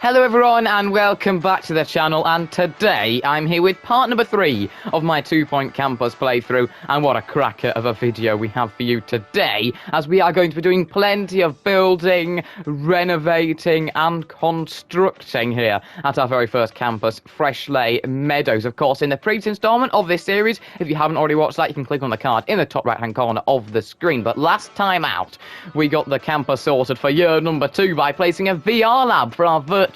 Hello everyone and welcome back to the channel, and today I'm here with part number 3 of my 2-point campus playthrough, and what a cracker of a video we have for you today, as we are going to be doing plenty of building, renovating and constructing here at our very first campus, Frisbees Meadows. Of course, in the previous installment of this series, if you haven't already watched that, you can click on the card in the top right hand corner of the screen. But last time out, we got the campus sorted for year number 2 by placing a VR lab for our virtual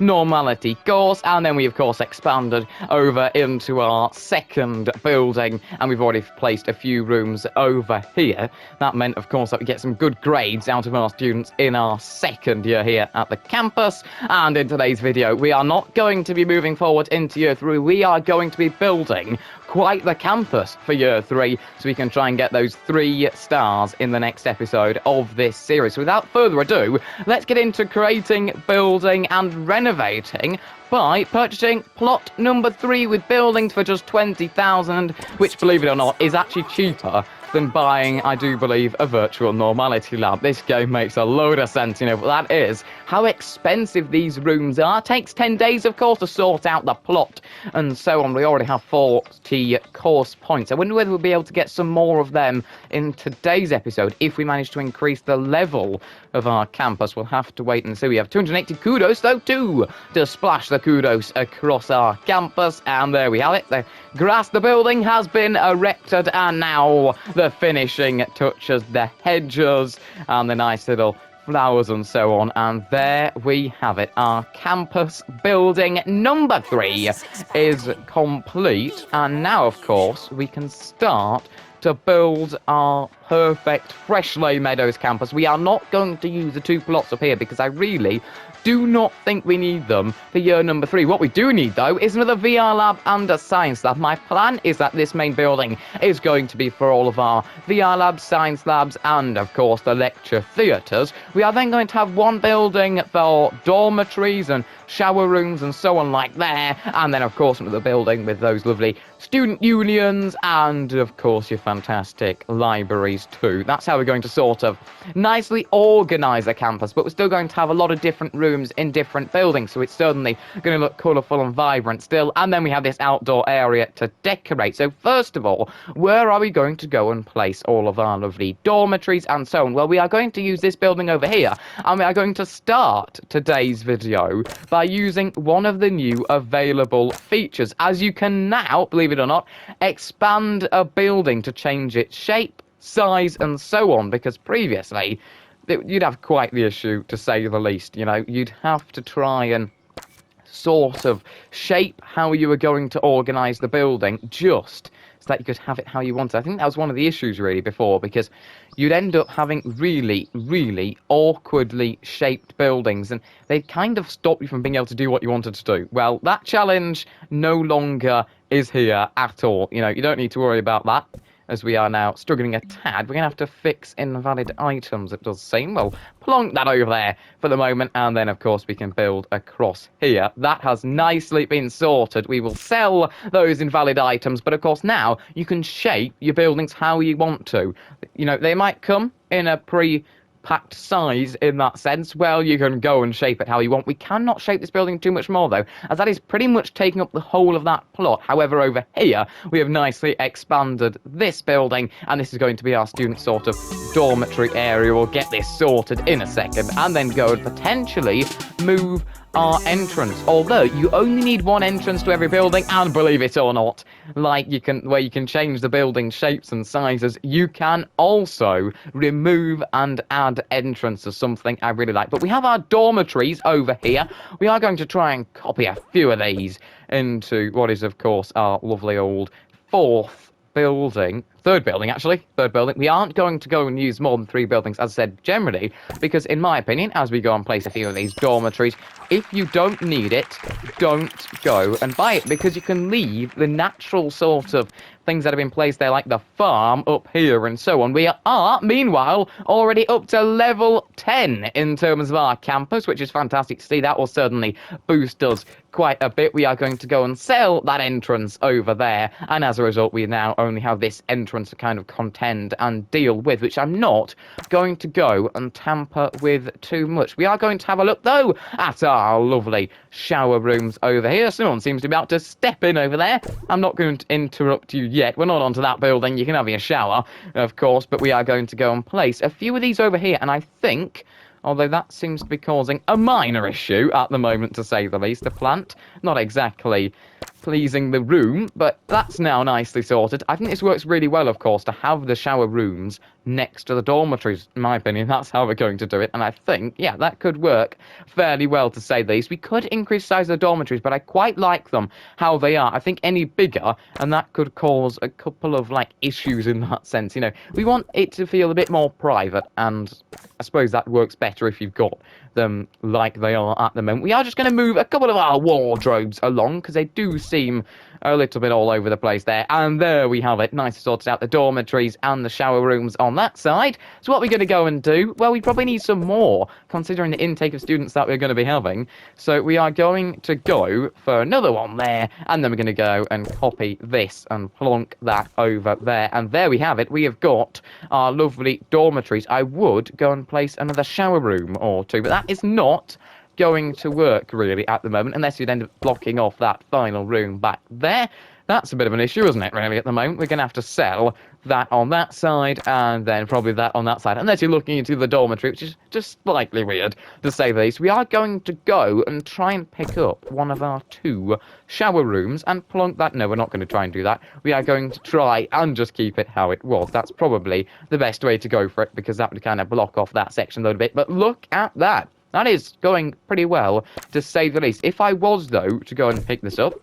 normality course, and then we of course expanded over into our second building, and we've already placed a few rooms over here. That meant of course that we get some good grades out of our students in our second year here at the campus. And in today's video we are not going to be moving forward into year 3, we are going to be building quite the campus for year 3, so we can try and get those 3 stars in the next episode of this series. So without further ado, let's get into creating, building and renovating by purchasing plot number 3 with buildings for just 20,000, which, believe it or not, is actually cheaper than buying, I do believe, a virtual normality lab. This game makes a load of sense, you know, but that is how expensive these rooms are. It takes 10 days, of course, to sort out the plot and so on. We already have 40 course points. I wonder whether we'll be able to get some more of them in today's episode if we manage to increase the level of our campus. We'll have to wait and see. We have 280 kudos, though, too, to splash the kudos across our campus. And there we have it. The grass, the building has been erected, and now the finishing touches, the hedges and the nice little flowers and so on. And there we have it. Our campus building number 3 is complete, and now of course we can start to build our perfect Frisbees Meadows campus. We are not going to use the 2 plots up here because I really do not think we need them for year number 3. What we do need, though, is another VR lab and a science lab. My plan is that this main building is going to be for all of our VR labs, science labs, and, of course, the lecture theatres. We are then going to have one building for dormitories and shower rooms and so on like there, and then, of course, another building with those lovely student unions and, of course, your fantastic libraries too. That's how we're going to sort of nicely organise the campus, but we're still going to have a lot of different rooms in different buildings, so it's certainly going to look colourful and vibrant still. And then we have this outdoor area to decorate. So first of all, where are we going to go and place all of our lovely dormitories and so on? Well, we are going to use this building over here, and we are going to start today's video by using one of the new available features. As you can now, believe it or not, expand a building to change its shape, size and so on, because previously you'd have quite the issue, to say the least. You know, you'd have to try and sort of shape how you were going to organise the building just so that you could have it how you wanted. I think that was one of the issues really before, because you'd end up having really, really awkwardly shaped buildings, and they'd kind of stop you from being able to do what you wanted to do. Well, that challenge no longer is here at all. You know, you don't need to worry about that, as we are now struggling a tad. We're going to have to fix invalid items, it does seem. Well, plonk that over there for the moment, and then, of course, we can build across here. That has nicely been sorted. We will sell those invalid items, but, of course, now you can shape your buildings how you want to. You know, they might come in a packed size in that sense. Well, you can go and shape it how you want. We cannot shape this building too much more, though, as that is pretty much taking up the whole of that plot. However, over here, we have nicely expanded this building, and this is going to be our student sort of dormitory area. We'll get this sorted in a second, and then go and potentially move our entrance, although you only need one entrance to every building, and believe it or not, like where you can change the building shapes and sizes, you can also remove and add entrances, something I really like. But we have our dormitories over here. We are going to try and copy a few of these into what is, of course, our lovely old third building. We aren't going to go and use more than 3 buildings, as I said, generally, because in my opinion, as we go and place a few of these dormitories, if you don't need it, don't go and buy it, because you can leave the natural sort of things that have been placed there, like the farm up here and so on. We are, meanwhile, already up to level 10 in terms of our campus, which is fantastic to see. That will certainly boost us quite a bit. We are going to go and sell that entrance over there, and as a result, we now only have this entrance entrance to kind of contend and deal with, which I'm not going to go and tamper with too much. We are going to have a look, though, at our lovely shower rooms over here. Someone seems to be about to step in over there. I'm not going to interrupt you yet. We're not onto that building. You can have your shower, of course, but we are going to go and place a few of these over here, and I think, although that seems to be causing a minor issue at the moment, to say the least, the plant not exactly pleasing the room, but that's now nicely sorted. I think this works really well, of course, to have the shower rooms next to the dormitories. In my opinion, that's how we're going to do it, and I think, yeah, that could work fairly well, to say the least. We could increase the size of the dormitories, but I quite like them how they are. I think any bigger, and that could cause a couple of, like, issues in that sense, you know. We want it to feel a bit more private, and I suppose that works better if you've got them like they are at the moment. We are just going to move a couple of our wardrobes along, because they do seem a little bit all over the place there. And there we have it, nicely sorted out, the dormitories and the shower rooms on that side. So what we're going to go and do, well, we probably need some more, considering the intake of students that we're going to be having. So we are going to go for another one there, and then we're going to go and copy this and plonk that over there. And there we have it. We have got our lovely dormitories. I would go and place another shower room or two, but that is not going to work really at the moment, unless you'd end up blocking off that final room back there. That's a bit of an issue, isn't it, really, at the moment? We're going to have to sell that on that side, and then probably that on that side, unless you're looking into the dormitory, which is just slightly weird, to say the least. We are going to go and try and pick up one of our 2 shower rooms and plonk that. No, we're not going to try and do that. We are going to try and just keep it how it was. That's probably the best way to go for it, because that would kind of block off that section a little bit. But look at that. That is going pretty well, to say the least. If I was, though, to go and pick this up,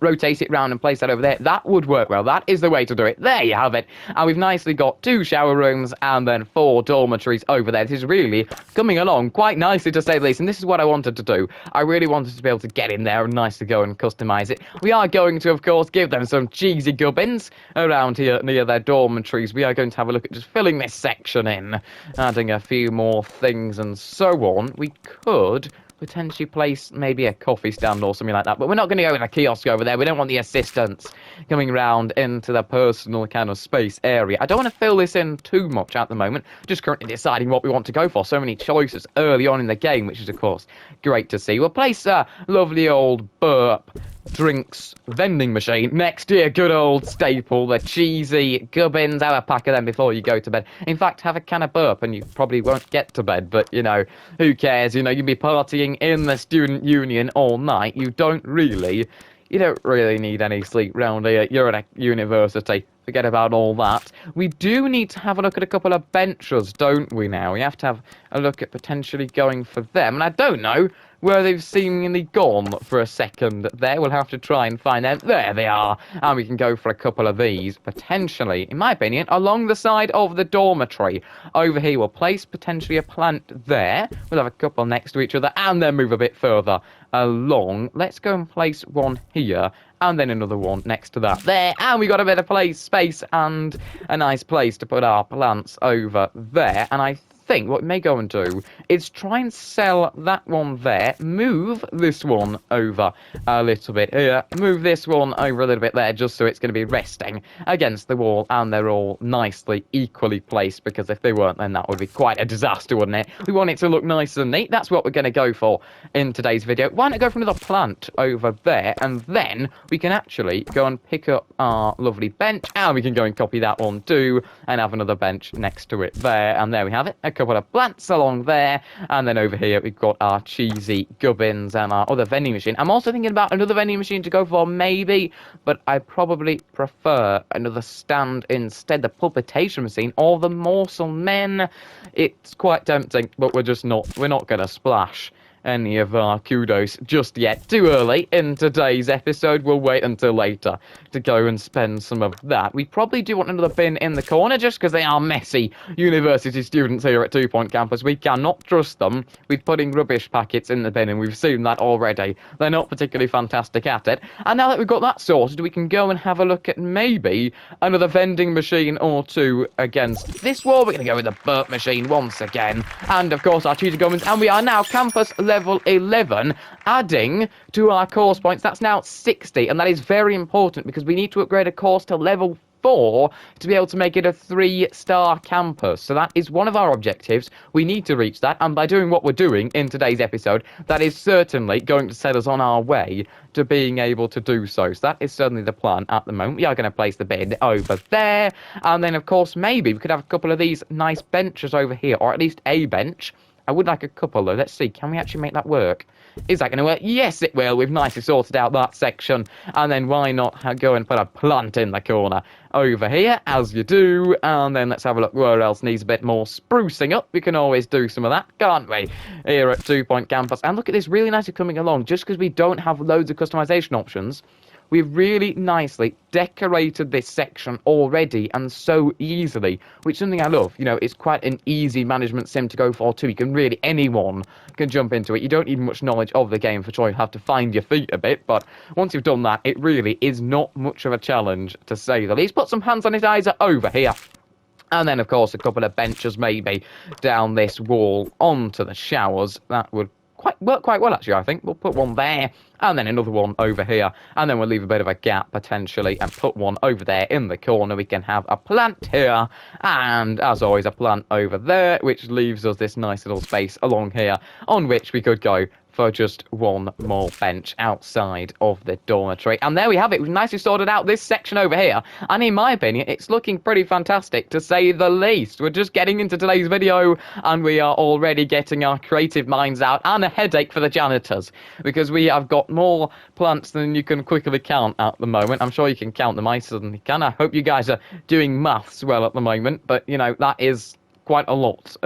rotate it round and place that over there, that would work well. That is the way to do it. There you have it. And we've nicely got 2 shower rooms and then 4 dormitories over there. This is really coming along quite nicely, to say the least, and this is what I wanted to do. I really wanted to be able to get in there and nicely go and customize it. We are going to, of course, give them some cheesy gubbins around here near their dormitories. We are going to have a look at just filling this section in, adding a few more things and so on. We could potentially place maybe a coffee stand or something like that, but we're not going to go with a kiosk over there. We don't want the assistants coming around into the personal kind of space area. I don't want to fill this in too much at the moment, just currently deciding what we want to go for. So many choices early on in the game, which is, of course, great to see. We'll place a lovely old burp drinks vending machine next to your good old staple, the cheesy gubbins. Have a pack of them before you go to bed. In fact, have a can of burp and you probably won't get to bed, but, you know, who cares? You know, you'll be partying in the student union all night. You don't really need any sleep round here. You're at a university. Forget about all that. We do need to have a look at a couple of benches, don't we now? We have to have a look at potentially going for them. And I don't know where they've seemingly gone for a second there. We'll have to try and find them. There they are. And we can go for a couple of these, potentially, in my opinion, along the side of the dormitory. Over here, we'll place potentially a plant there. We'll have a couple next to each other and then move a bit further along. Let's go and place one here, and then another one next to that there, and we got a bit of space and a nice place to put our plants over there. And I think what we may go and do is try and sell that one there, move this one over a little bit here, move this one over a little bit there, just so it's going to be resting against the wall and they're all nicely equally placed, because if they weren't, then that would be quite a disaster, wouldn't it? We want it to look nice and neat. That's what we're going to go for in today's video. Why not go for another plant over there, and then we can actually go and pick up our lovely bench, and we can go and copy that one too, and have another bench next to it there, and there we have it. A couple of plants along there, and then over here we've got our cheesy gubbins and our other vending machine. I'm also thinking about another vending machine to go for, maybe, but I probably prefer another stand instead, the pulpitation machine or the morsel men. It's quite tempting, but we're not going to splash any of our kudos just yet. Too early in today's episode. We'll wait until later to go and spend some of that. We probably do want another bin in the corner, just because they are messy university students here at 2 Point Campus. We cannot trust them with putting rubbish packets in the bin, and we've seen that already. They're not particularly fantastic at it. And now that we've got that sorted, we can go and have a look at maybe another vending machine or two against this wall. We're going to go with the burp machine once again, and of course our cheesy gubbins, and we are now campus level 11, adding to our course points. That's now 60, and that is very important because we need to upgrade a course to level 4 to be able to make it a 3-star campus. So that is one of our objectives. We need to reach that, and by doing what we're doing in today's episode, that is certainly going to set us on our way to being able to do so. So that is certainly the plan at the moment. We are going to place the bed over there, and then of course maybe we could have a couple of these nice benches over here, or at least a bench. I would like a couple though. Let's see, can we actually make that work? Is that going to work? Yes, it will. We've nicely sorted out that section. And then why not go and put a plant in the corner over here, as you do. And then let's have a look where else needs a bit more sprucing up. We can always do some of that, can't we? Here at 2 Point Campus. And look at this, really nicely coming along. Just because we don't have loads of customization options, we've really nicely decorated this section already, and so easily, which is something I love. You know, it's quite an easy management sim to go for too. You can really, anyone can jump into it. You don't need much knowledge of the game for sure. You have to find your feet a bit, but once you've done that, it really is not much of a challenge, to say the least. Put some hand sanitizer over here. And then, of course, a couple of benches maybe down this wall onto the showers. That would work quite well, actually, I think. We'll put one there, and then another one over here, and then we'll leave a bit of a gap, potentially, and put one over there in the corner. We can have a plant here, and, as always, a plant over there, which leaves us this nice little space along here, on which we could go for just one more bench outside of the dormitory. And there we have it. We've nicely sorted out this section over here. And in my opinion, it's looking pretty fantastic, to say the least. We're just getting into today's video, and we are already getting our creative minds out, and a headache for the janitors, because we have got more plants than you can quickly count at the moment. I'm sure you can count them. I certainly can. I hope you guys are doing maths well at the moment. But, you know, that is quite a lot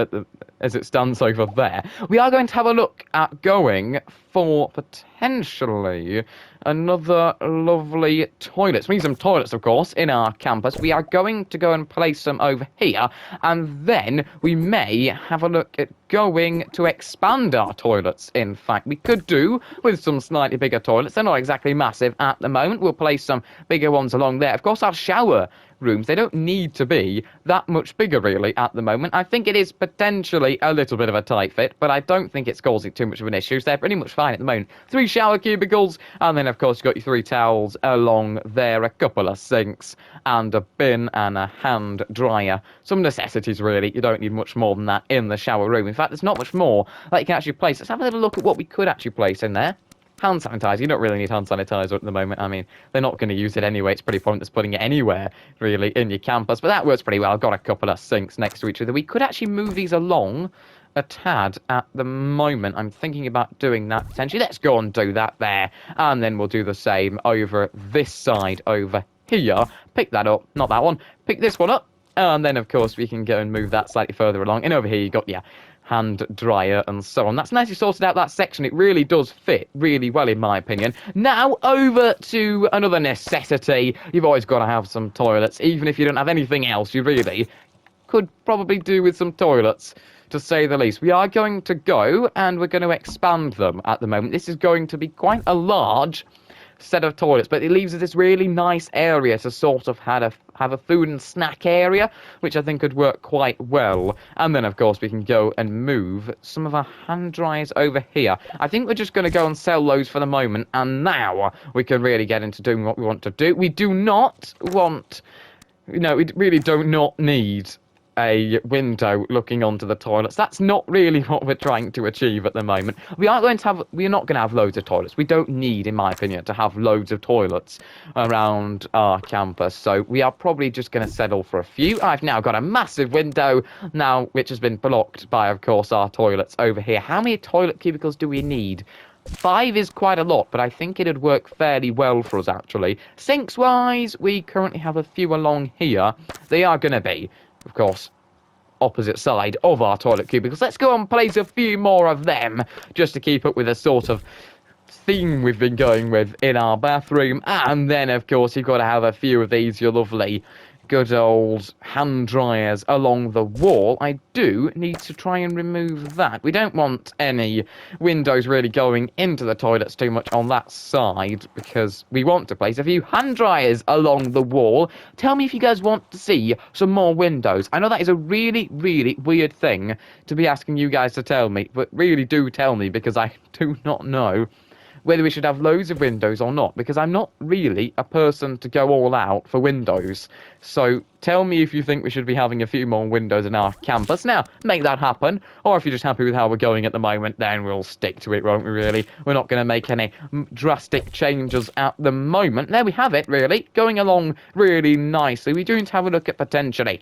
as it stands over there. We are going to have a look at going for potentially another lovely toilets. We need some toilets, of course, in our campus. We are going to go and place them over here, and then we may have a look at going to expand our toilets. In fact, we could do with some slightly bigger toilets. They're not exactly massive at the moment. We'll place some bigger ones along there. Of course, our shower rooms, they don't need to be that much bigger really at the moment. I think it is potentially a little bit of a tight fit, but I don't think it's causing too much of an issue. So they're pretty much fine at the moment. 3 shower cubicles, and then of course you've got your 3 towels along there, a couple of sinks, and a bin and a hand dryer. Some necessities really. You don't need much more than that in the shower room. In fact, there's not much more that you can actually place. Let's have a little look at what we could actually place in there. Hand sanitizer. You don't really need hand sanitizer at the moment. I mean, they're not going to use it anyway. It's pretty pointless putting it anywhere, really, in your campus. But that works pretty well. I've got a couple of sinks next to each other. We could actually move these along a tad at the moment. I'm thinking about doing that potentially. Let's go and do that there. And then we'll do the same over this side over here. Pick that up. Not that one. Pick this one up. And then, of course, we can go and move that slightly further along. And over here, you got your hand dryer and so on. That's nicely sorted out, that section. It really does fit really well, in my opinion. Now, over to another necessity. You've always got to have some toilets. Even if you don't have anything else, you really could probably do with some toilets, to say the least. We are going to go, and we're going to expand them at the moment. This is going to be quite a large set of toilets, but it leaves us this really nice area to sort of have a food and snack area, which I think could work quite well. And then, of course, we can go and move some of our hand dryers over here. I think we're just going to go and sell those for the moment, and now we can really get into doing what we want to do. We do not want, you know, we really do not need a window looking onto the toilets. That's not really what we're trying to achieve at the moment. We're not going to have loads of toilets. We don't need, in my opinion, to have loads of toilets around our campus. So we are probably just going to settle for a few. I've now got a massive window now, which has been blocked by, of course, our toilets over here. How many toilet cubicles do we need? 5 is quite a lot, but I think it'd work fairly well for us, actually. Sinks-wise, we currently have a few along here. They are going to be, of course, opposite side of our toilet cubicles. Let's go and place a few more of them, just to keep up with a sort of theme we've been going with in our bathroom. And then, of course, you've got to have a few of these, your lovely good old hand dryers along the wall. I do need to try and remove that. We don't want any windows really going into the toilets too much on that side, because we want to place a few hand dryers along the wall. Tell me if you guys want to see some more windows. I know that is a really, really weird thing to be asking you guys to tell me, but really do tell me, because I do not know whether we should have loads of windows or not, because I'm not really a person to go all out for windows. So tell me if you think we should be having a few more windows in our campus. Now, make that happen, or if you're just happy with how we're going at the moment, then we'll stick to it, won't we, really? We're not going to make any drastic changes at the moment. There we have it, really, going along really nicely. We do need to have a look at potentially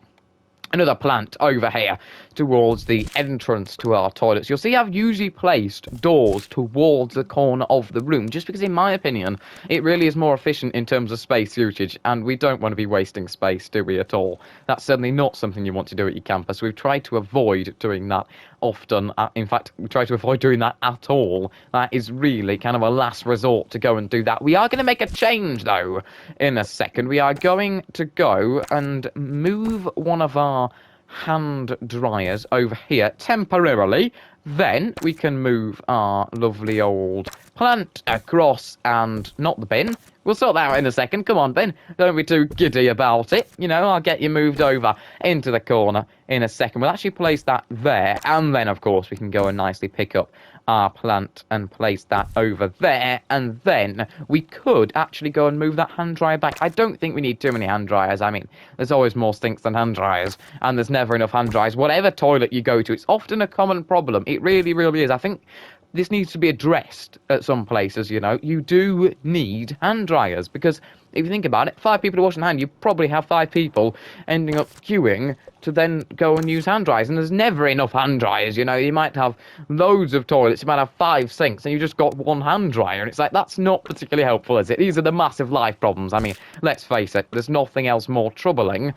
another plant over here towards the entrance to our toilets. You'll see I've usually placed doors towards the corner of the room, just because in my opinion it really is more efficient in terms of space usage, and we don't want to be wasting space, do we, at all? That's certainly not something you want to do at your campus. We've tried to avoid doing that often. In fact, we try to avoid doing that at all. That is really kind of a last resort to go and do that. We are going to make a change though in a second. We are going to go and move one of our hand dryers over here temporarily. Then we can move our lovely old plant across, and not the bin. We'll sort that out in a second. Come on, bin. Don't be too giddy about it. You know, I'll get you moved over into the corner in a second. We'll actually place that there, and then, of course, we can go and nicely pick up our plant and place that over there, and then we could actually go and move that hand dryer back. I don't think we need too many hand dryers. I mean, there's always more sinks than hand dryers, and there's never enough hand dryers. Whatever toilet you go to, it's often a common problem. It really, really is. I think this needs to be addressed at some places, you know. You do need hand dryers, because if you think about it, 5 people to wash in hand, you probably have 5 people ending up queuing to then go and use hand dryers, and there's never enough hand dryers, you know. You might have loads of toilets, you might have 5 sinks, and you just got 1 hand dryer, and it's like, that's not particularly helpful, is it? These are the massive life problems. I mean, let's face it, there's nothing else more troubling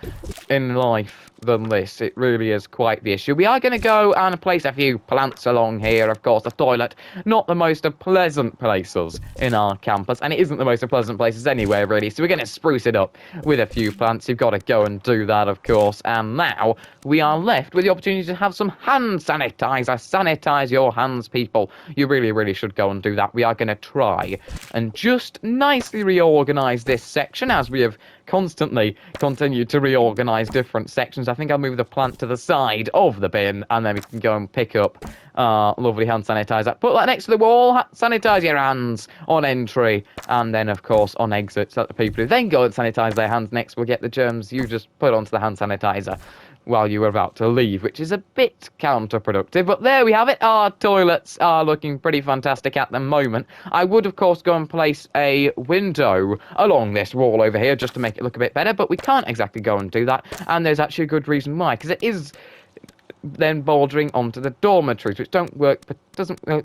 in life than this. It really is quite the issue. We are going to go and place a few plants along here. Of course, the toilet, not the most pleasant places in our campus, and it isn't the most pleasant places anywhere, really, so we're going to spruce it up with a few plants. You've got to go and do that, of course. And now we are left with the opportunity to have some hand sanitizer. Sanitize your hands, people. You really, really should go and do that. We are going to try and just nicely reorganize this section, as we have constantly continued to reorganize different sections. I think I'll move the plant to the side of the bin, and then we can go and pick up our lovely hand sanitizer. Put that next to the wall. Sanitize your hands on entry, and then of course on exit, so that the people who then go and sanitize their hands next will get the germs you just put onto the hand sanitizer while you were about to leave, which is a bit counterproductive. But there we have it. Our toilets are looking pretty fantastic at the moment. I would, of course, go and place a window along this wall over here just to make it look a bit better, but we can't exactly go and do that, and there's actually a good reason why, because it is then bordering onto the dormitories, which doesn't work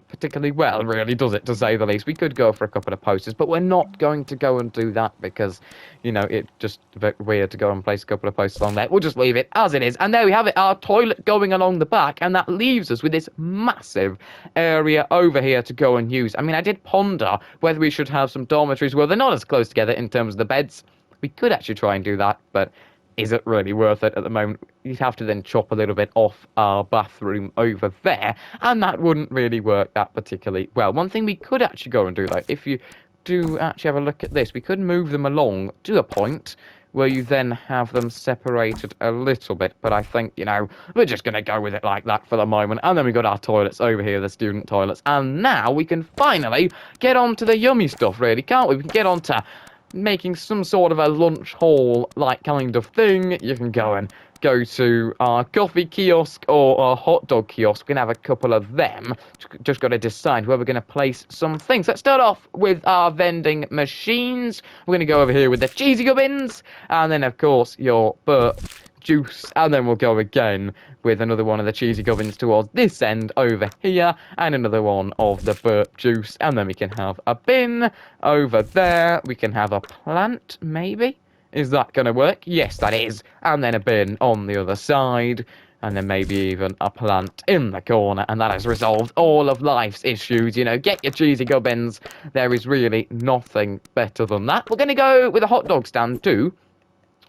particularly well, really, does it, to say the least. We could go for a couple of posters, but we're not going to go and do that because, you know, it's just a bit weird to go and place a couple of posters on there. We'll just leave it as it is. And there we have it, our toilet going along the back, and that leaves us with this massive area over here to go and use. I mean, I did ponder whether we should have some dormitories where they're not as close together in terms of the beds. We could actually try and do that, but is it really worth it at the moment? You'd have to then chop a little bit off our bathroom over there, and that wouldn't really work that particularly well. One thing we could actually go and do, though, if you do actually have a look at this, we could move them along to a point where you then have them separated a little bit, but I think, you know, we're just going to go with it like that for the moment. And then we've got our toilets over here, the student toilets, and now we can finally get on to the yummy stuff, really, can't we? We can get on to making some sort of a lunch hall like kind of thing. You can go to our coffee kiosk or our hot dog kiosk. We can have a couple of them. Just got to decide where we're going to place some things. Let's start off with our vending machines. We're going to go over here with the cheesy gubbins, and then of course your burp juice, and then we'll go again with another one of the cheesy gubbins towards this end over here, and another one of the burp juice, and then we can have a bin over there. We can have a plant, maybe? Is that going to work? Yes, that is. And then a bin on the other side, and then maybe even a plant in the corner, and that has resolved all of life's issues. You know, get your cheesy gubbins. There is really nothing better than that. We're going to go with a hot dog stand too,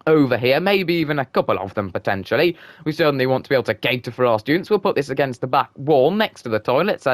over here, maybe even a couple of them potentially. We certainly want to be able to cater for our students. We'll put this against the back wall next to the toilets,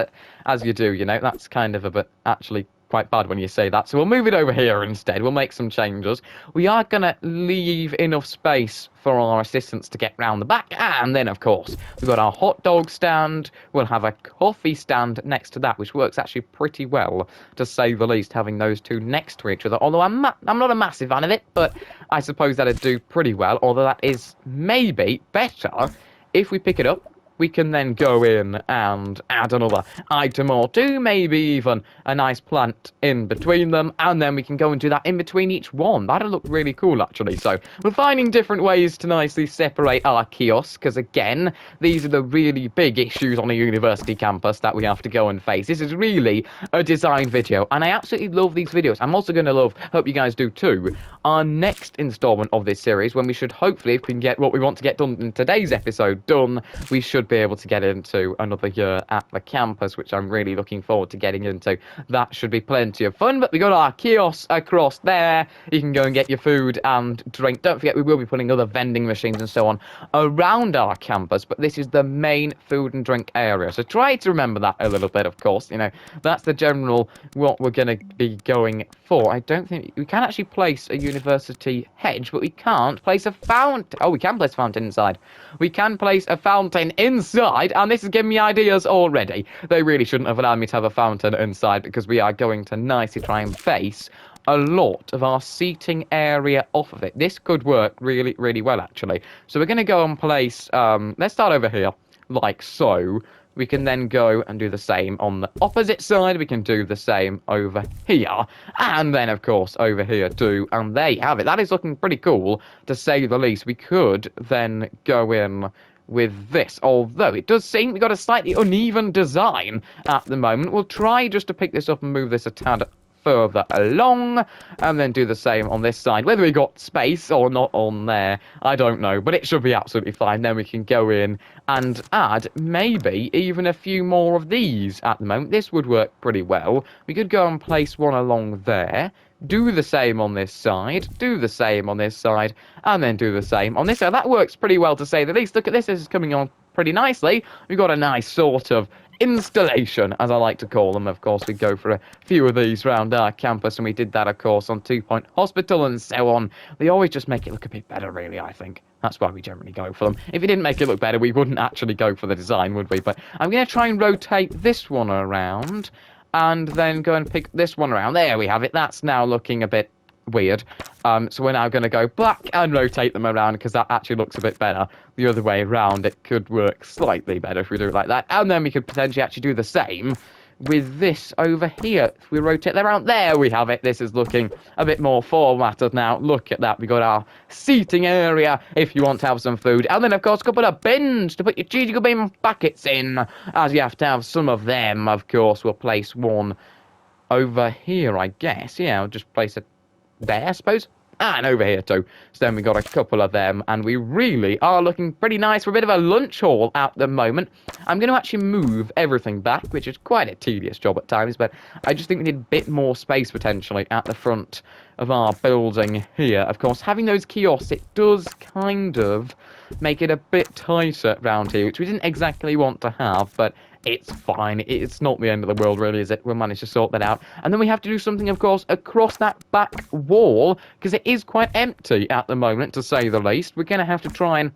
as you do, you know. That's kind of a bit actually quite bad when you say that. So we'll move it over here instead. We'll make some changes. We are going to leave enough space for our assistants to get round the back. And then, of course, we've got our hot dog stand. We'll have a coffee stand next to that, which works actually pretty well, to say the least, having those two next to each other. Although I'm not a massive fan of it, but I suppose that'd do pretty well. Although that is maybe better if we pick it up. We can then go in and add another item or two, maybe even a nice plant in between them, and then we can go and do that in between each one. That'll look really cool, actually. So we're finding different ways to nicely separate our kiosks, because again, these are the really big issues on a university campus that we have to go and face. This is really a design video, and I absolutely love these videos. I'm also going to love, hope you guys do too, our next installment of this series, when we should hopefully, if we can get what we want to get done in today's episode done, we should be able to get into another year at the campus, which I'm really looking forward to getting into. That should be plenty of fun. But we got our kiosks across there. You can go and get your food and drink. Don't forget, we will be putting other vending machines and so on around our campus, but this is the main food and drink area. So try to remember that a little bit, of course. You know, that's the general what we're going to be going for. I don't think we can actually place a university hedge, but we can't place a fountain. Oh, we can place a fountain inside. We can place a fountain inside, and this is giving me ideas already. They really shouldn't have allowed me to have a fountain inside, because we are going to nicely try and face a lot of our seating area off of it. This could work really, really well, actually. So we're going to go and place, let's start over here, like so. We can then go and do the same on the opposite side. We can do the same over here. And then, of course, over here too. And there you have it. That is looking pretty cool, to say the least. We could then go in with this, although it does seem we've got a slightly uneven design at the moment. We'll try just to pick this up and move this a tad further along, and then do the same on this side. Whether we got space or not on there, I don't know, but it should be absolutely fine. Then we can go in and add maybe even a few more of these at the moment. This would work pretty well. We could go and place one along there, do the same on this side, do the same on this side, and then do the same on this side. That works pretty well, to say the least. Look at this, this is coming on pretty nicely. We've got a nice sort of installation, as I like to call them. Of course, we go for a few of these around our campus, and we did that, of course, on 2 Point Hospital and so on. They always just make it look a bit better, really, I think. That's why we generally go for them. If it didn't make it look better, we wouldn't actually go for the design, would we? But I'm going to try and rotate this one around, and then go and pick this one around. There we have it. That's now looking a bit weird. So we're now going to go back and rotate them around, because that actually looks a bit better. The other way around, it could work slightly better if we do it like that. And then we could potentially actually do the same with this over here. If we rotate them around, there we have it. This is looking a bit more formatted now. Look at that. We got our seating area if you want to have some food. And then, of course, a couple of bins to put your cheesy good bean buckets in, as you have to have some of them. Of course, we'll place one over here, I guess. Yeah, I'll just place it there, I suppose. And over here too. So then we got a couple of them, and we really are looking pretty nice. We're a bit of a lunch hall at the moment. I'm going to actually move everything back, which is quite a tedious job at times, but I just think we need a bit more space potentially at the front of our building here. Of course, having those kiosks, it does kind of make it a bit tighter around here, which we didn't exactly want to have, but it's fine. It's not the end of the world, really, is it? We'll manage to sort that out. And then we have to do something, of course, across that back wall, because it is quite empty at the moment, to say the least. We're going to have to try and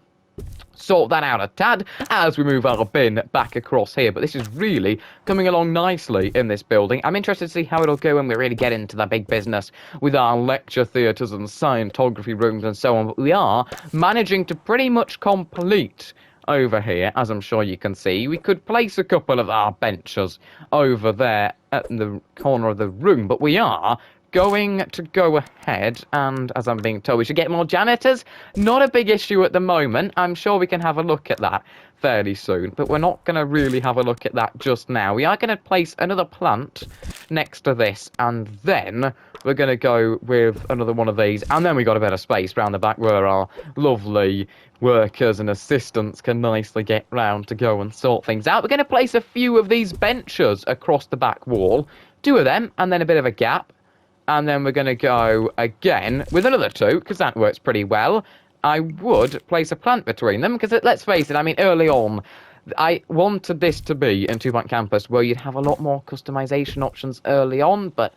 sort that out a tad as we move our bin back across here. But this is really coming along nicely in this building. I'm interested to see how it'll go when we really get into the big business with our lecture theatres and scientography rooms and so on. But we are managing to pretty much complete over here, as I'm sure you can see. We could place a couple of our benches over there at the corner of the room, but we are going to go ahead, and as I'm being told, we should get more janitors. Not a big issue at the moment. I'm sure we can have a look at that fairly soon, but we're not going to really have a look at that just now. We are going to place another plant next to this, and then we're going to go with another one of these, and then we got a bit of space around the back where our lovely workers and assistants can nicely get round to go and sort things out. We're going to place a few of these benches across the back wall, 2 of them, and then a bit of a gap. And then we're going to go again with another 2, because that works pretty well. I would place a plant between them, because let's face it, I mean, early on, I wanted this to be in Two Point Campus where you'd have a lot more customization options early on, but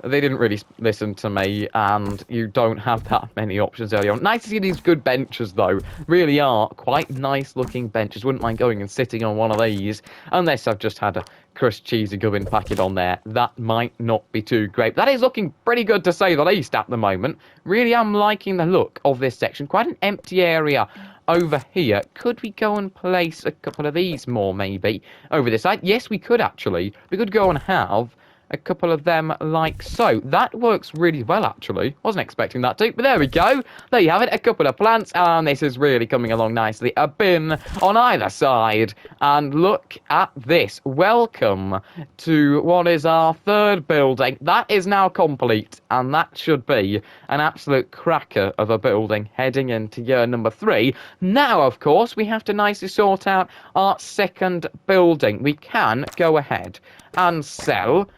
they didn't really listen to me, and you don't have that many options early on. Nice to see these good benches, though. Really are quite nice-looking benches. Wouldn't mind going and sitting on one of these, unless I've just had a crushed cheesy gubbin packet on there. That might not be too great. That is looking pretty good, to say the least, at the moment. Really am liking the look of this section. Quite an empty area over here. Could we go and place a couple of these more, maybe, over this side? Yes, we could, actually. We could go and have a couple of them like so. That works really well, actually. Wasn't expecting that to, but there we go. There you have it, a couple of plants, and this is really coming along nicely. A bin on either side, and look at this. Welcome to what is our third building. That is now complete, and that should be an absolute cracker of a building heading into year number 3. Now, of course, we have to nicely sort out our second building. We can go ahead and sell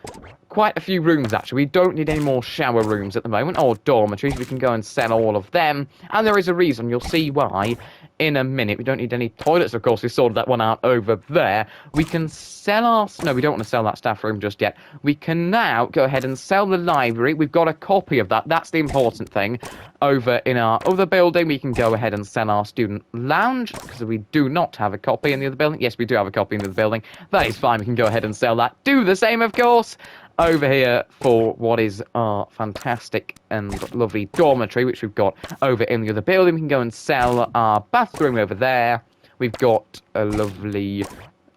quite a few rooms, actually. We don't need any more shower rooms at the moment, or dormitories. We can go and sell all of them, and there is a reason. You'll see why in a minute. We don't need any toilets, of course. We sorted that one out over there. We can sell our... No, we don't want to sell that staff room just yet. We can now go ahead and sell the library. We've got a copy of that. That's the important thing. Over in our other building, we can go ahead and sell our student lounge, because we do not have a copy in the other building. Yes, we do have a copy in the other building. That is fine. We can go ahead and sell that. Do the same, of course, over here for what is our fantastic and lovely dormitory, which we've got over in the other building. We can go and sell our bathroom over there. We've got a lovely...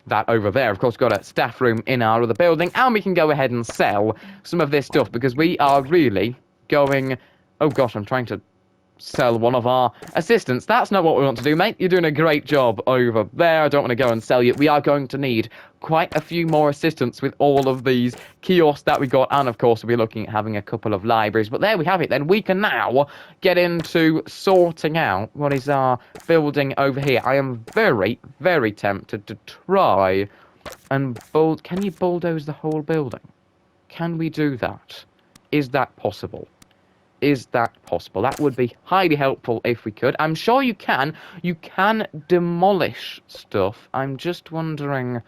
that over there, of course, got a staff room in our other building, and we can go ahead and sell some of this stuff, because we are really going... Oh gosh, I'm trying to sell one of our assistants. That's not what we want to do, mate. You're doing a great job over there. I don't want to go and sell you. We are going to need quite a few more assistants with all of these kiosks that we got, and of course we'll be looking at having a couple of libraries. But there we have it then. We can now get into sorting out what is our building over here. I am very, very tempted to try and Can you bulldoze the whole building? Can we do that? Is that possible? Is that possible? That would be highly helpful if we could. I'm sure you can. You can demolish stuff. I'm just wondering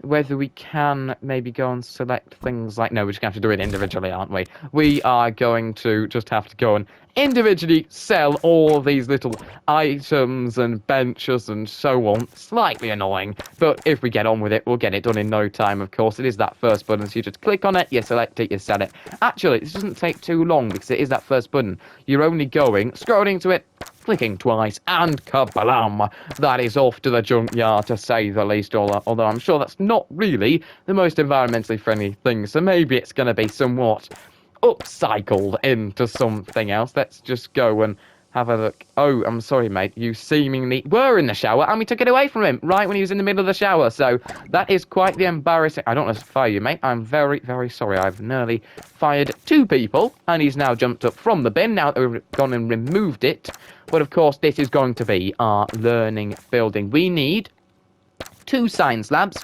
whether we can maybe go and select things like... No, we're just going to have to do it individually, aren't we? We are going to just have to go and individually sell all these little items and benches and so on. Slightly annoying, but if we get on with it, we'll get it done in no time, of course. It is that first button, so you just click on it, you select it, you sell it. Actually, this doesn't take too long, because it is that first button. You're only going, scrolling to it, clicking twice, and kablam! That is off to the junkyard, to say the least, although I'm sure that's not really the most environmentally friendly thing, so maybe it's going to be somewhat upcycled into something else. Let's just go and have a look. Oh, I'm sorry, mate. You seemingly were in the shower, and we took it away from him right when he was in the middle of the shower. So that is quite the embarrassing... I don't want to fire you, mate. I'm very, very sorry. I've nearly fired 2 people, and he's now jumped up from the bin now that we've gone and removed it. But, of course, this is going to be our learning building. We need 2 science labs.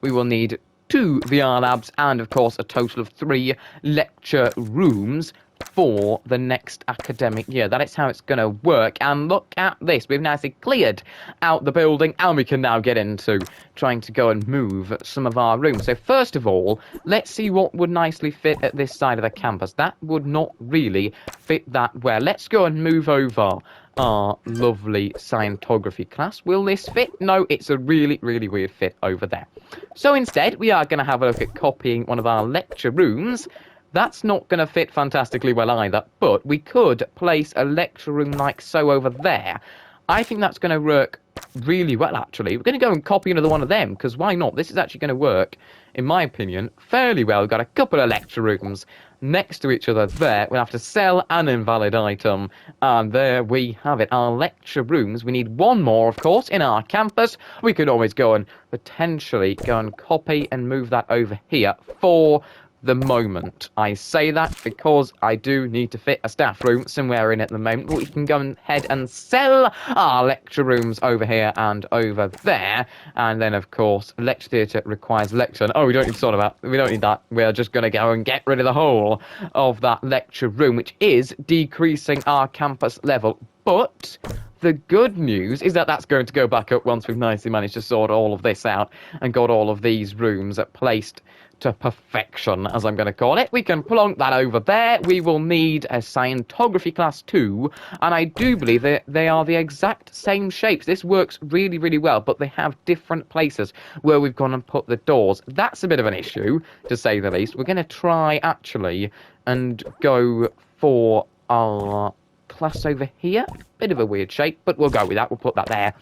We will need 2 VR labs, and, of course, a total of 3 lecture rooms for the next academic year. That is how it's going to work. And look at this. We've nicely cleared out the building, and we can now get into trying to go and move some of our rooms. So first of all, let's see what would nicely fit at this side of the campus. That would not really fit that well. Let's go and move over our lovely scientography class. Will this fit? No, it's a really, really weird fit over there. So instead, we are going to have a look at copying one of our lecture rooms. That's not going to fit fantastically well either, but we could place a lecture room like so over there. I think that's going to work really well, actually. We're going to go and copy another one of them, because why not? This is actually going to work, in my opinion, fairly well. We've got a couple of lecture rooms next to each other there. We'll have to sell an invalid item, and there we have it. Our lecture rooms. We need 1 more, of course, in our campus. We could always go and potentially go and copy and move that over here for the moment. I say that because I do need to fit a staff room somewhere in at the moment, but we can go ahead and sell our lecture rooms over here and over there. And then, of course, lecture theatre requires lectern. Oh, we don't need to sort about. We don't need that. We're just going to go and get rid of the whole of that lecture room, which is decreasing our campus level. But the good news is that that's going to go back up once we've nicely managed to sort all of this out and got all of these rooms placed to perfection, as I'm going to call it. We can plonk that over there. We will need a Scientography class 2, and I do believe that they are the exact same shapes. This works really, really well, but they have different places where we've gone and put the doors. That's a bit of an issue, to say the least. We're going to try, actually, and go for our class over here. Bit of a weird shape, but we'll go with that. We'll put that there.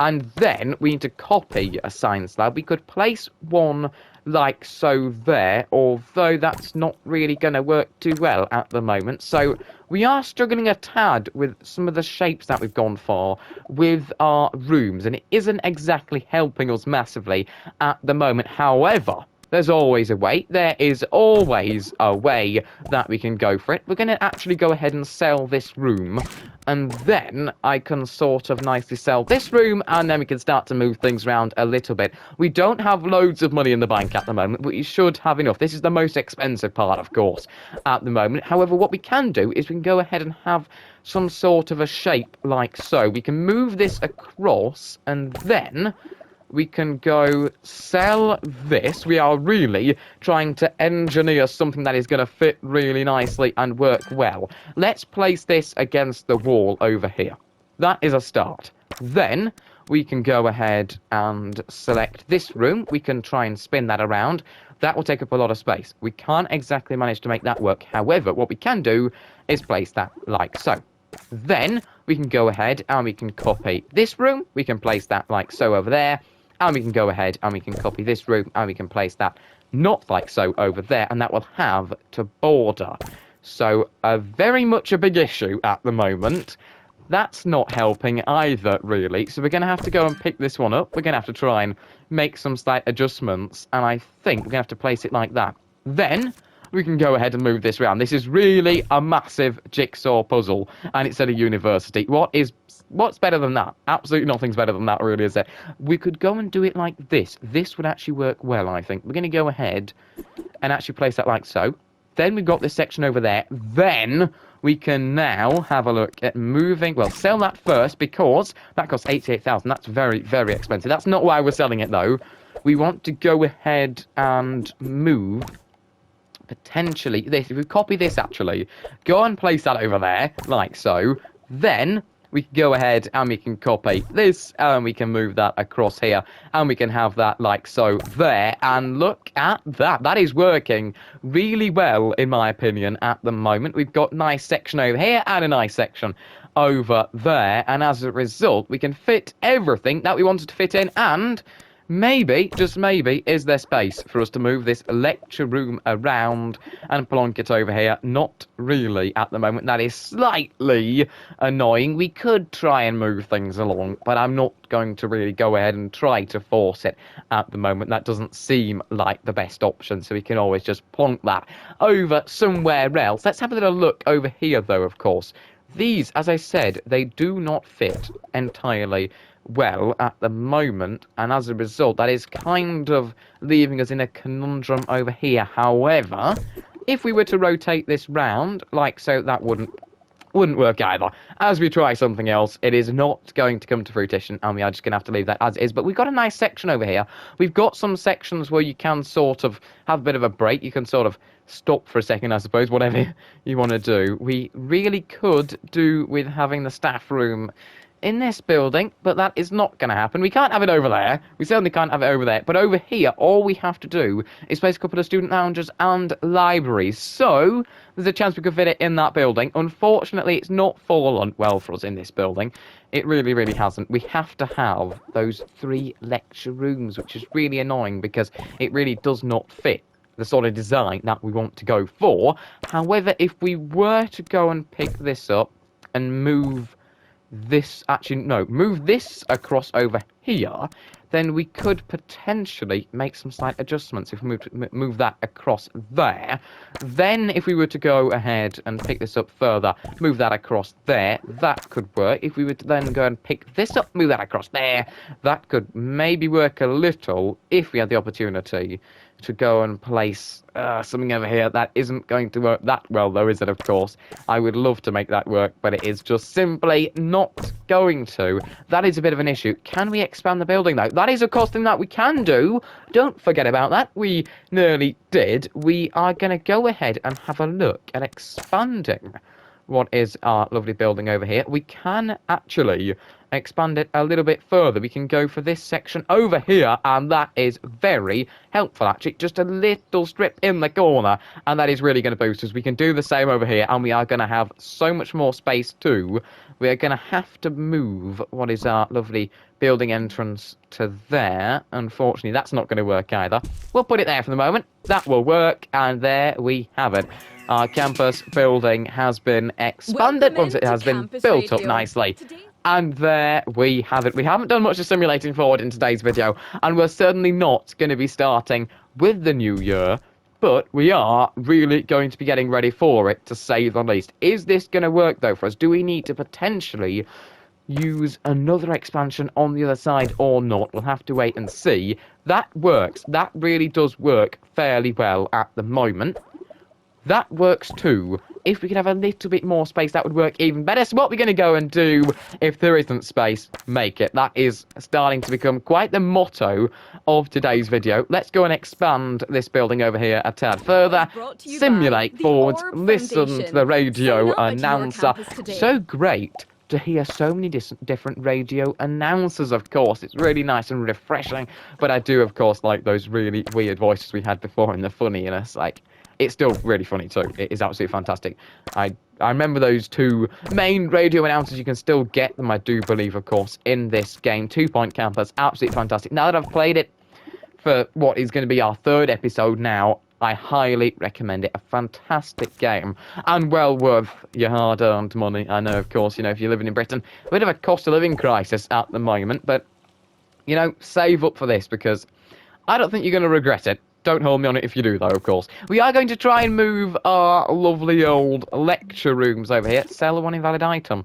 And then we need to copy a science lab. We could place one like so there, although that's not really going to work too well at the moment. So we are struggling a tad with some of the shapes that we've gone for with our rooms, and it isn't exactly helping us massively at the moment. However, there's always a way. There is always a way that we can go for it. We're going to actually go ahead and sell this room, and then I can sort of nicely sell this room, and then we can start to move things around a little bit. We don't have loads of money in the bank at the moment, but we should have enough. This is the most expensive part, of course, at the moment. However, what we can do is we can go ahead and have some sort of a shape like so. We can move this across, and then we can go sell this. We are really trying to engineer something that is going to fit really nicely and work well. Let's place this against the wall over here. That is a start. Then we can go ahead and select this room. We can try and spin that around. That will take up a lot of space. We can't exactly manage to make that work. However, what we can do is place that like so. Then we can go ahead and we can copy this room. We can place that like so over there. And we can go ahead and we can copy this room and we can place that not like so over there, and that will have to border. So very much a big issue at the moment. That's not helping either, really. So we're going to have to go and pick this one up. We're going to have to try and make some slight adjustments, and I think we're going to have to place it like that. Then we can go ahead and move this around. This is really a massive jigsaw puzzle, and it's at a university. What's better than that? Absolutely nothing's better than that, really, is it? We could go and do it like this. This would actually work well, I think. We're going to go ahead and actually place that like so. Then we've got this section over there. Then we can now have a look at moving. Well, sell that first, because that costs 88,000. That's very, very expensive. That's not why we're selling it, though. We want to go ahead and move potentially this. If we copy this, actually, go and place that over there like so. Then we can go ahead and we can copy this, and we can move that across here, and we can have that like so there. And look at that. That is working really well, in my opinion, at the moment. We've got a nice section over here and a nice section over there, and as a result, we can fit everything that we wanted to fit in. And maybe, just maybe, is there space for us to move this lecture room around and plonk it over here? Not really at the moment. That is slightly annoying. We could try and move things along, but I'm not going to really go ahead and try to force it at the moment. That doesn't seem like the best option, so we can always just plonk that over somewhere else. Let's have a little look over here, though, of course. These, as I said, they do not fit entirely well at the moment, and as a result, that is kind of leaving us in a conundrum over here. However, if we were to rotate this round like so, that wouldn't work either. As we try something else, it is not going to come to fruition, and we are just going to have to leave that as is. But we've got a nice section over here. We've got some sections where you can sort of have a bit of a break. You can sort of stop for a second, I suppose, whatever you want to do. We really could do with having the staff room in this building, but that is not going to happen. We can't have it over there. We certainly can't have it over there. But over here, all we have to do is place a couple of student lounges and libraries. So there's a chance we could fit it in that building. Unfortunately, it's not fallen well for us in this building. It really, really hasn't. We have to have those 3 lecture rooms, which is really annoying because it really does not fit the sort of design that we want to go for. However, if we were to go and pick this up and move this, actually, no, move this across over here, then we could potentially make some slight adjustments if we move that across there. Then if we were to go ahead and pick this up further, move that across there, that could work. If we were to then go and pick this up, move that across there, that could maybe work a little if we had the opportunity to go and place something over here. That isn't going to work that well, though, is it, of course? I would love to make that work, but it is just simply not going to. That is a bit of an issue. Can we expand the building, though? That is, of course, something that we can do. Don't forget about that. We nearly did. We are going to go ahead and have a look at expanding what is our lovely building over here. We can actually expand it a little bit further. We can go for this section over here, and that is very helpful, actually. Just a little strip in the corner, and that is really going to boost us. We can do the same over here, and we are going to have so much more space too. We are going to have to move what is our lovely building entrance to there. Unfortunately, that's not going to work either. We'll put it there for the moment. That will work, and there we have it. Our campus building has been expanded once it has been built up nicely. And there we have it. We haven't done much of simulating forward in today's video, and we're certainly not going to be starting with the new year, but we are really going to be getting ready for it, to say the least. Is this going to work, though, for us? Do we need to potentially use another expansion on the other side or not? We'll have to wait and see. That works. That really does work fairly well at the moment. That works too. If we could have a little bit more space, that would work even better. So what we're going to go and do, if there isn't space, make it. That is starting to become quite the motto of today's video. Let's go and expand this building over here a tad further. Simulate forwards, listen to the radio announcer. So great to hear so many different radio announcers, of course. It's really nice and refreshing. But I do, of course, like those really weird voices we had before and the funniness, like... It's still really funny too. It is absolutely fantastic. I remember those two main radio announcers. You can still get them, I do believe, of course, in this game. 2 Point Campus, absolutely fantastic. Now that I've played it for what is going to be our 3rd episode now, I highly recommend it. A fantastic game, and well worth your hard-earned money. I know, of course, if you're living in Britain, a bit of a cost of living crisis at the moment, but, save up for this, because I don't think you're going to regret it. Don't hold me on it if you do, though, of course. We are going to try and move our lovely old lecture rooms over here. Sell one invalid item.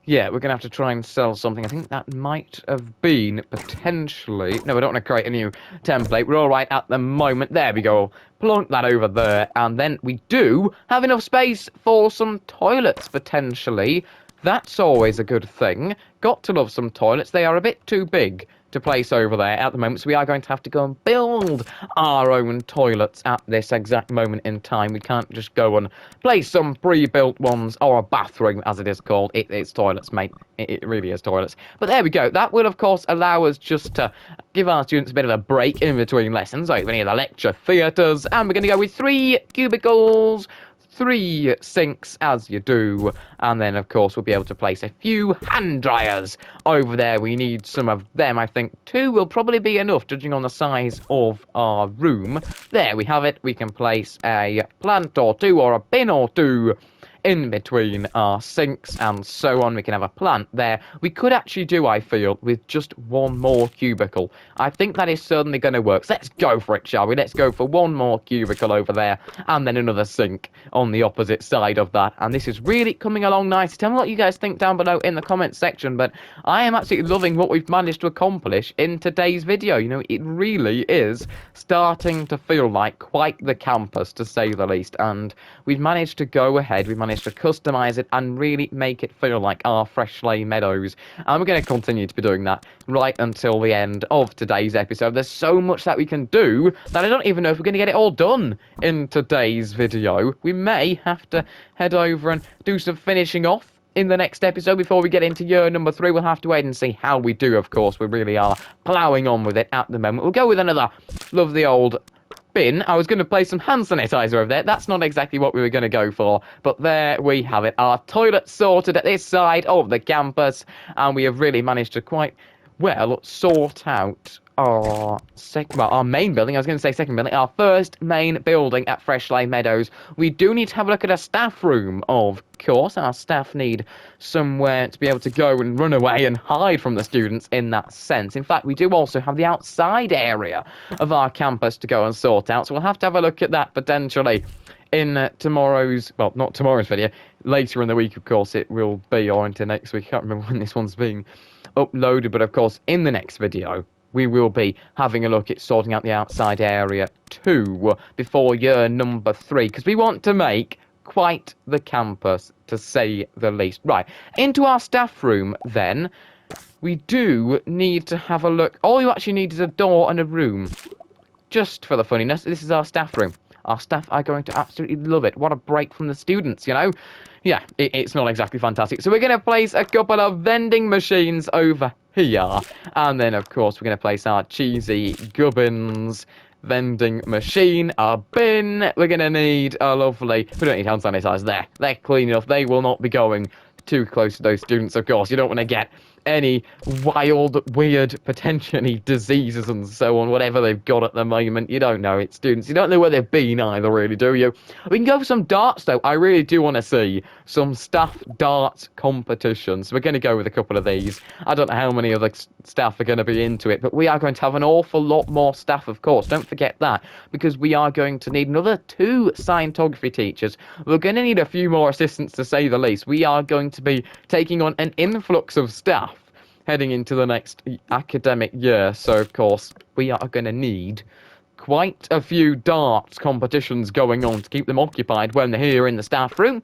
Yeah, we're going to have to try and sell something. I think that might have been potentially... No, I don't want to create a new template. We're all right at the moment. There we go. Plonk that over there. And then we do have enough space for some toilets, potentially. That's always a good thing. Got to love some toilets. They are a bit too big to place over there at the moment, so we are going to have to go and build our own toilets at this exact moment in time. We can't just go and place some pre-built ones, or a bathroom, as it is called. It's toilets, mate. It really is toilets. But there we go. That will, of course, allow us just to give our students a bit of a break in between lessons, like any of the lecture theatres, and we're going to go with 3 cubicles, 3 sinks, as you do, and then, of course, we'll be able to place a few hand dryers over there. We need some of them. I think 2 will probably be enough, judging on the size of our room. There we have it. We can place a plant or 2, or a bin or 2 in between our sinks and so on. We can have a plant there. We could actually do, I feel, with just 1 more cubicle. I think that is certainly going to work. So let's go for it, shall we? Let's go for 1 more cubicle over there, and then another sink on the opposite side of that. And this is really coming along nice. Tell me what you guys think down below in the comments section, but I am absolutely loving what we've managed to accomplish in today's video. It really is starting to feel like quite the campus, to say the least, and we've managed to go ahead, we've managed to customize it and really make it feel like our Freshly Meadows, and we're going to continue to be doing that right until the end of today's episode. There's so much that we can do that I don't even know if we're going to get it all done in today's video. We may have to head over and do some finishing off in the next episode before we get into year number 3. We'll have to wait and see how we do, of course. We really are ploughing on with it at the moment. We'll go with another lovely old bin. I was going to place some hand sanitizer over there. That's not exactly what we were going to go for, but there we have it. Our toilet sorted at this side of the campus, and we have really managed to quite well, sort out our our main building. I was going to say second building. Our first main building at Freshley Meadows. We do need to have a look at a staff room, of course. Our staff need somewhere to be able to go and run away and hide from the students in that sense. In fact, we do also have the outside area of our campus to go and sort out. So we'll have to have a look at that potentially in tomorrow's, well, not tomorrow's video, later in the week, of course, it will be, or into next week. I can't remember when this one's being uploaded, but of course, in the next video, we will be having a look at sorting out the outside area too, before year number 3, because we want to make quite the campus, to say the least. Right, into our staff room, then, we do need to have a look. All you actually need is a door and a room. Just for the funniness, this is our staff room. Our staff are going to absolutely love it. What a break from the students, you know? Yeah, it's not exactly fantastic. So we're going to place a couple of vending machines over here. And then, of course, we're going to place our cheesy gubbins vending machine, a bin. We're going to need a lovely... We don't need hand sanitizer there. They're clean enough. They will not be going too close to those students, of course. You don't want to get any wild, weird, potentially diseases and so on, whatever they've got at the moment. You don't know. It's students. You don't know where they've been either, really, do you? We can go for some darts, though. I really do want to see some staff darts competitions. We're going to go with a couple of these. I don't know how many of the staff are going to be into it, but we are going to have an awful lot more staff, of course. Don't forget that, because we are going to need another 2 scientography teachers. We're going to need a few more assistants, to say the least. We are going to be taking on an influx of staff heading into the next academic year, so of course we are going to need quite a few darts competitions going on to keep them occupied when they're here in the staff room.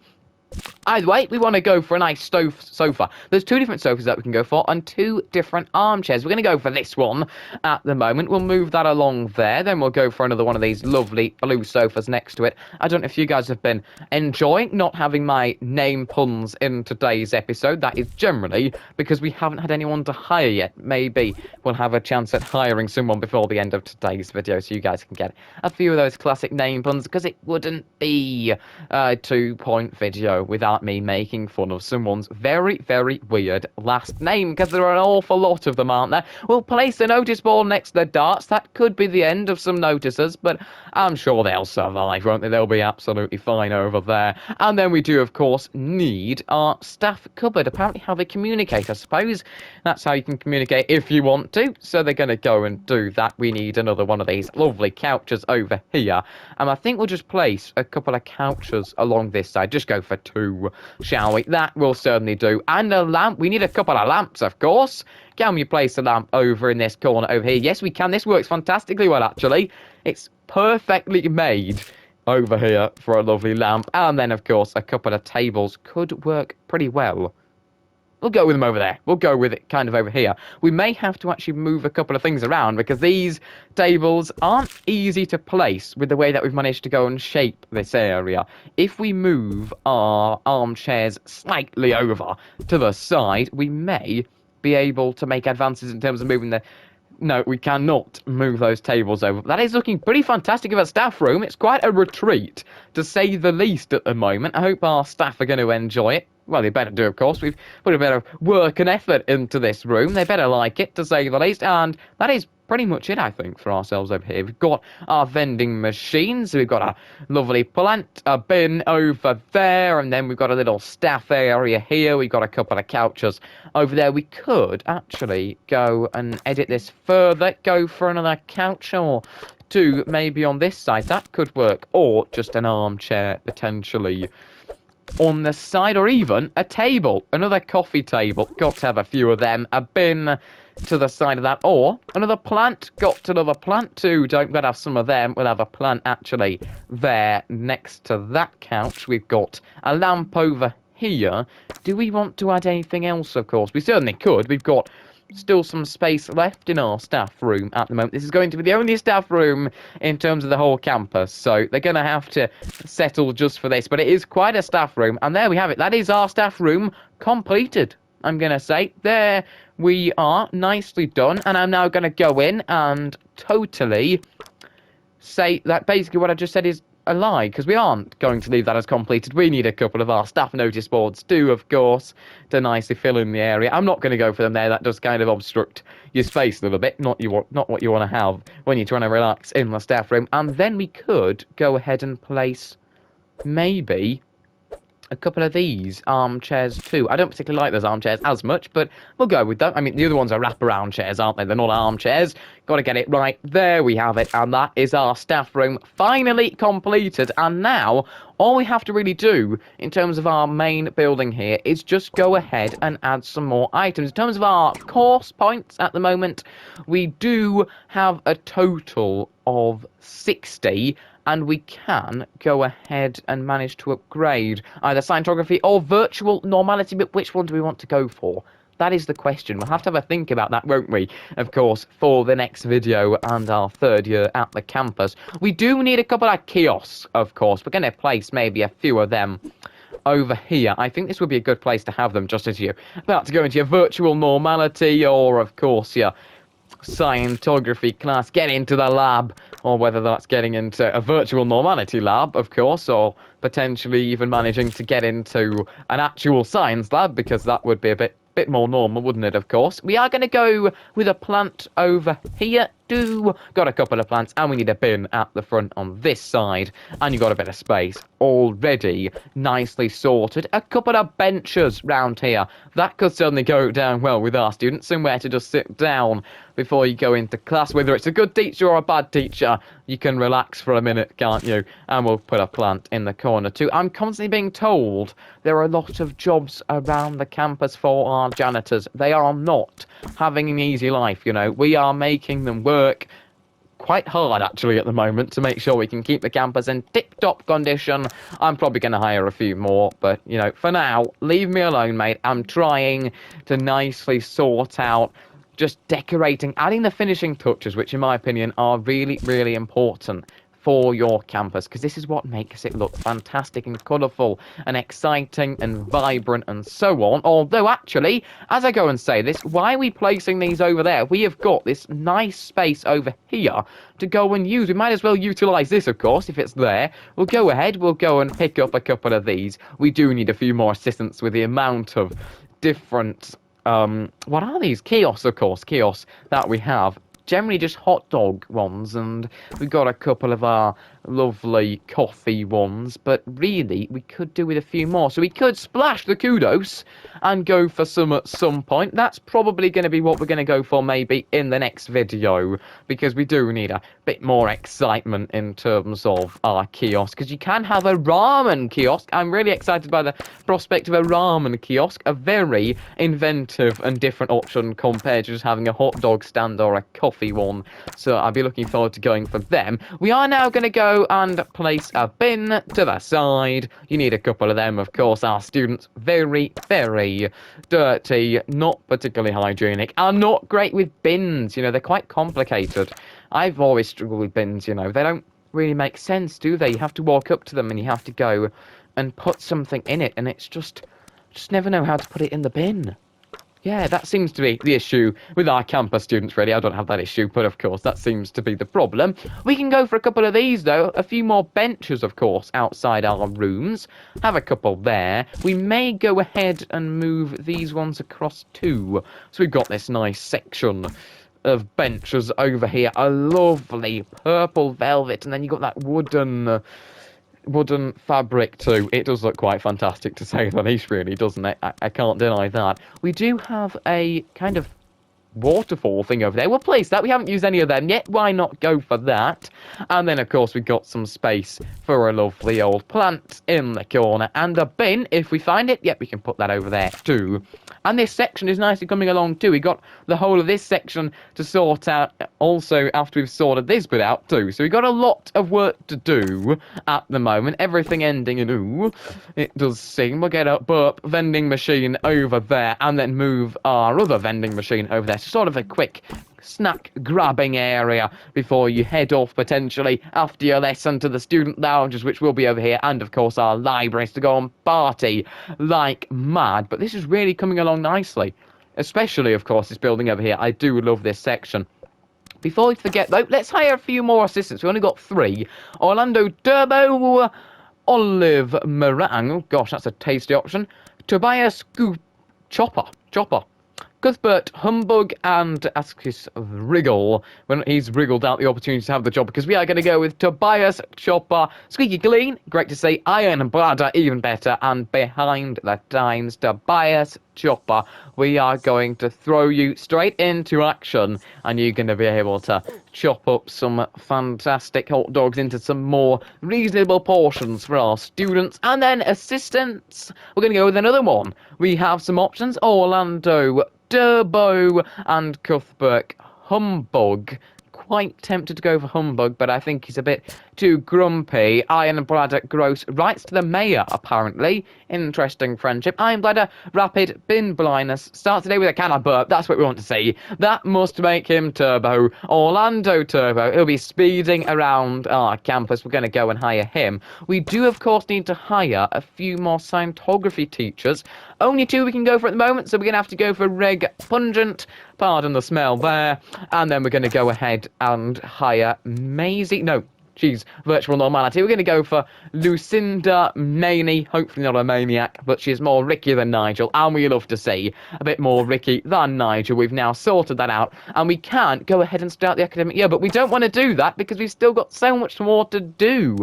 Either way, we want to go for a nice sofa. There's 2 different sofas that we can go for and 2 different armchairs. We're going to go for this one at the moment. We'll move that along there. Then we'll go for another one of these lovely blue sofas next to it. I don't know if you guys have been enjoying not having my name puns in today's episode. That is generally because we haven't had anyone to hire yet. Maybe we'll have a chance at hiring someone before the end of today's video so you guys can get a few of those classic name puns, because it wouldn't be a 2-point video without me making fun of someone's very, very weird last name, because there are an awful lot of them, aren't there? We'll place a notice board next to the darts. That could be the end of some notices, but I'm sure they'll survive, won't they? They'll be absolutely fine over there. And then we do, of course, need our staff cupboard. Apparently how they communicate, I suppose. That's how you can communicate if you want to. So they're going to go and do that. We need another one of these lovely couches over here. And I think we'll just place a couple of couches along this side. Just go for 2, shall we? That will certainly do. And a lamp. We need a couple of lamps, of course. Can we place a lamp over in this corner over here? Yes, we can. This works fantastically well, actually. It's perfectly made over here for a lovely lamp. And then, of course, a couple of tables could work pretty well. We'll go with them over there. We'll go with it kind of over here. We may have to actually move a couple of things around, because these tables aren't easy to place with the way that we've managed to go and shape this area. If we move our armchairs slightly over to the side, we may be able to make advances in terms of moving the... No, we cannot move those tables over. That is looking pretty fantastic of a staff room. It's quite a retreat, to say the least, at the moment. I hope our staff are going to enjoy it. Well, they better do, of course. We've put a bit of work and effort into this room. They better like it, to say the least. And that is pretty much it, I think, for ourselves over here. We've got our vending machines. We've got a lovely plant, a bin over there. And then we've got a little staff area here. We've got a couple of couches over there. We could actually go and edit this further. Go for another couch or 2 maybe on this side. That could work. Or just an armchair, potentially, on the side, or even a table, another coffee table. Got to have a few of them. A bin to the side of that, or another plant. Got another plant too. Don't gotta have some of them. We'll have a plant actually there next to that couch. We've got a lamp over here. Do we want to add anything else? Of course, we certainly could. We've got still some space left in our staff room at the moment. This is going to be the only staff room in terms of the whole campus, so they're going to have to settle just for this. But it is quite a staff room, and there we have it. That is our staff room completed, I'm going to say. There we are, nicely done. And I'm now going to go in and totally say that basically what I just said is a lie, because we aren't going to leave that as completed. We need a couple of our staff notice boards too, of course, to nicely fill in the area. I'm not going to go for them there. That does kind of obstruct your space a little bit. Not what you want to have when you're trying to relax in the staff room. And then we could go ahead and place maybe a couple of these armchairs too. I don't particularly like those armchairs as much, but we'll go with that. I mean, the other ones are wraparound chairs, aren't they? They're not armchairs. Got to get it right. There we have it, and that is our staff room finally completed. And now, all we have to really do in terms of our main building here is just go ahead and add some more items. In terms of our course points at the moment, we do have a total of 60, and we can go ahead and manage to upgrade either scientography or virtual normality, but which one do we want to go for? That is the question. We'll have to have a think about that, won't we? Of course, for the next video and our third year at the campus. We do need a couple of kiosks, of course. We're going to place maybe a few of them over here. I think this would be a good place to have them, just as you're about to go into your virtual normality or, of course, your scientography class, get into the lab, or whether that's getting into a virtual normality lab, of course, or potentially even managing to get into an actual science lab, because that would be a bit more normal, wouldn't it? Of course, we are going to go with a plant over here. Got a couple of plants, and we need a bin at the front on this side, and you've got a bit of space already nicely sorted. A couple of benches round here. That could certainly go down well with our students, somewhere to just sit down before you go into class. Whether it's a good teacher or a bad teacher, you can relax for a minute, can't you? And we'll put a plant in the corner too. I'm constantly being told there are a lot of jobs around the campus for our janitors. They are not having an easy life, you know. We are making them work quite hard, actually, at the moment, to make sure we can keep the campus in tip-top condition. I'm probably going to hire a few more, but, you know, for now, leave me alone, mate. I'm trying to nicely sort out just decorating, adding the finishing touches, which, in my opinion, are really, really important for your campus, because this is what makes it look fantastic and colourful and exciting and vibrant and so on. Although, actually, as I go and say this, why are we placing these over there? We have got this nice space over here to go and use. We might as well utilise this, of course, if it's there. We'll go ahead, we'll go and pick up a couple of these. We do need a few more assistants with the amount of different what are these? Kiosks, of course, kiosks that we have. Generally just hot dog ones, and we've got a couple of our lovely coffee ones, but really we could do with a few more. So we could splash the kudos and go for some at some point. That's probably going to be what we're going to go for maybe in the next video, because we do need a bit more excitement in terms of our kiosk, because you can have a ramen kiosk. I'm really excited by the prospect of a ramen kiosk, a very inventive and different option compared to just having a hot dog stand or a coffee one. So I'll be looking forward to going for them. We are now going to go and place a bin to the side. You need a couple of them, of course. Our students, very, very dirty, not particularly hygienic, are not great with bins. You know, they're quite complicated. I've always struggled with bins, you know. They don't really make sense, do they? You have to walk up to them and you have to go and put something in it, and it's just never know how to put it in the bin. Yeah, that seems to be the issue with our campus students, really. I don't have that issue, but of course, that seems to be the problem. We can go for a couple of these, though. A few more benches, of course, outside our rooms. Have a couple there. We may go ahead and move these ones across too. So we've got this nice section of benches over here. A lovely purple velvet, and then you've got that wooden fabric too. It does look quite fantastic, to say the least, really, doesn't it? I can't deny that. We do have a kind of waterfall thing over there. We'll place that. We haven't used any of them yet. Why not go for that? And then, of course, we've got some space for a lovely old plant in the corner, and a bin, if we find it. Yep, we can put that over there too. And this section is nicely coming along too. We got the whole of this section to sort out also after we've sorted this bit out too. So we've got a lot of work to do at the moment. Everything ending in ooh. It does seem. We'll get a burp vending machine over there, and then move our other vending machine over there. So sort of a quick snack grabbing area before you head off potentially after your lesson to the student lounges, which will be over here, and of course our libraries to go and party like mad. But this is really coming along nicely, especially of course this building over here. I do love this section Before we forget, though, let's hire a few more assistants. We only got 3. Orlando Turbo, Olive Meringue. Oh, gosh, that's a tasty option. Tobias Chopper. Cuthbert Humbug and Askis Wriggle when he's wriggled out the opportunity to have the job, because we are going to go with Tobias Chopper, Squeaky Clean, great to see, Iron Bladder, even better, and behind the times, Tobias Chopper. We are going to throw you straight into action, and you're going to be able to chop up some fantastic hot dogs into some more reasonable portions for our students. And then assistants, we're going to go with another one. We have some options: Orlando Turbo and Cuthbert Humbug. Quite tempted to go for Humbug, but I think he's a bit too grumpy. Iron Bladder Gross writes to the mayor, apparently. Interesting friendship. Iron Bladder Rapid Bin Blindness starts today with a can of burp. That's what we want to see. That must make him Turbo. Orlando Turbo. He'll be speeding around our campus. We're going to go and hire him. We do, of course, need to hire a few more Scientography teachers. Only 2 we can go for at the moment, so we're going to have to go for Reg Pungent. Pardon the smell there. And then we're going to go ahead and hire Maisie. No, she's virtual normality. We're going to go for Lucinda Maney. Hopefully not a maniac, but she's more Ricky than Nigel. And we love to see a bit more Ricky than Nigel. We've now sorted that out. And we can go ahead and start the academic year. But we don't want to do that because we've still got so much more to do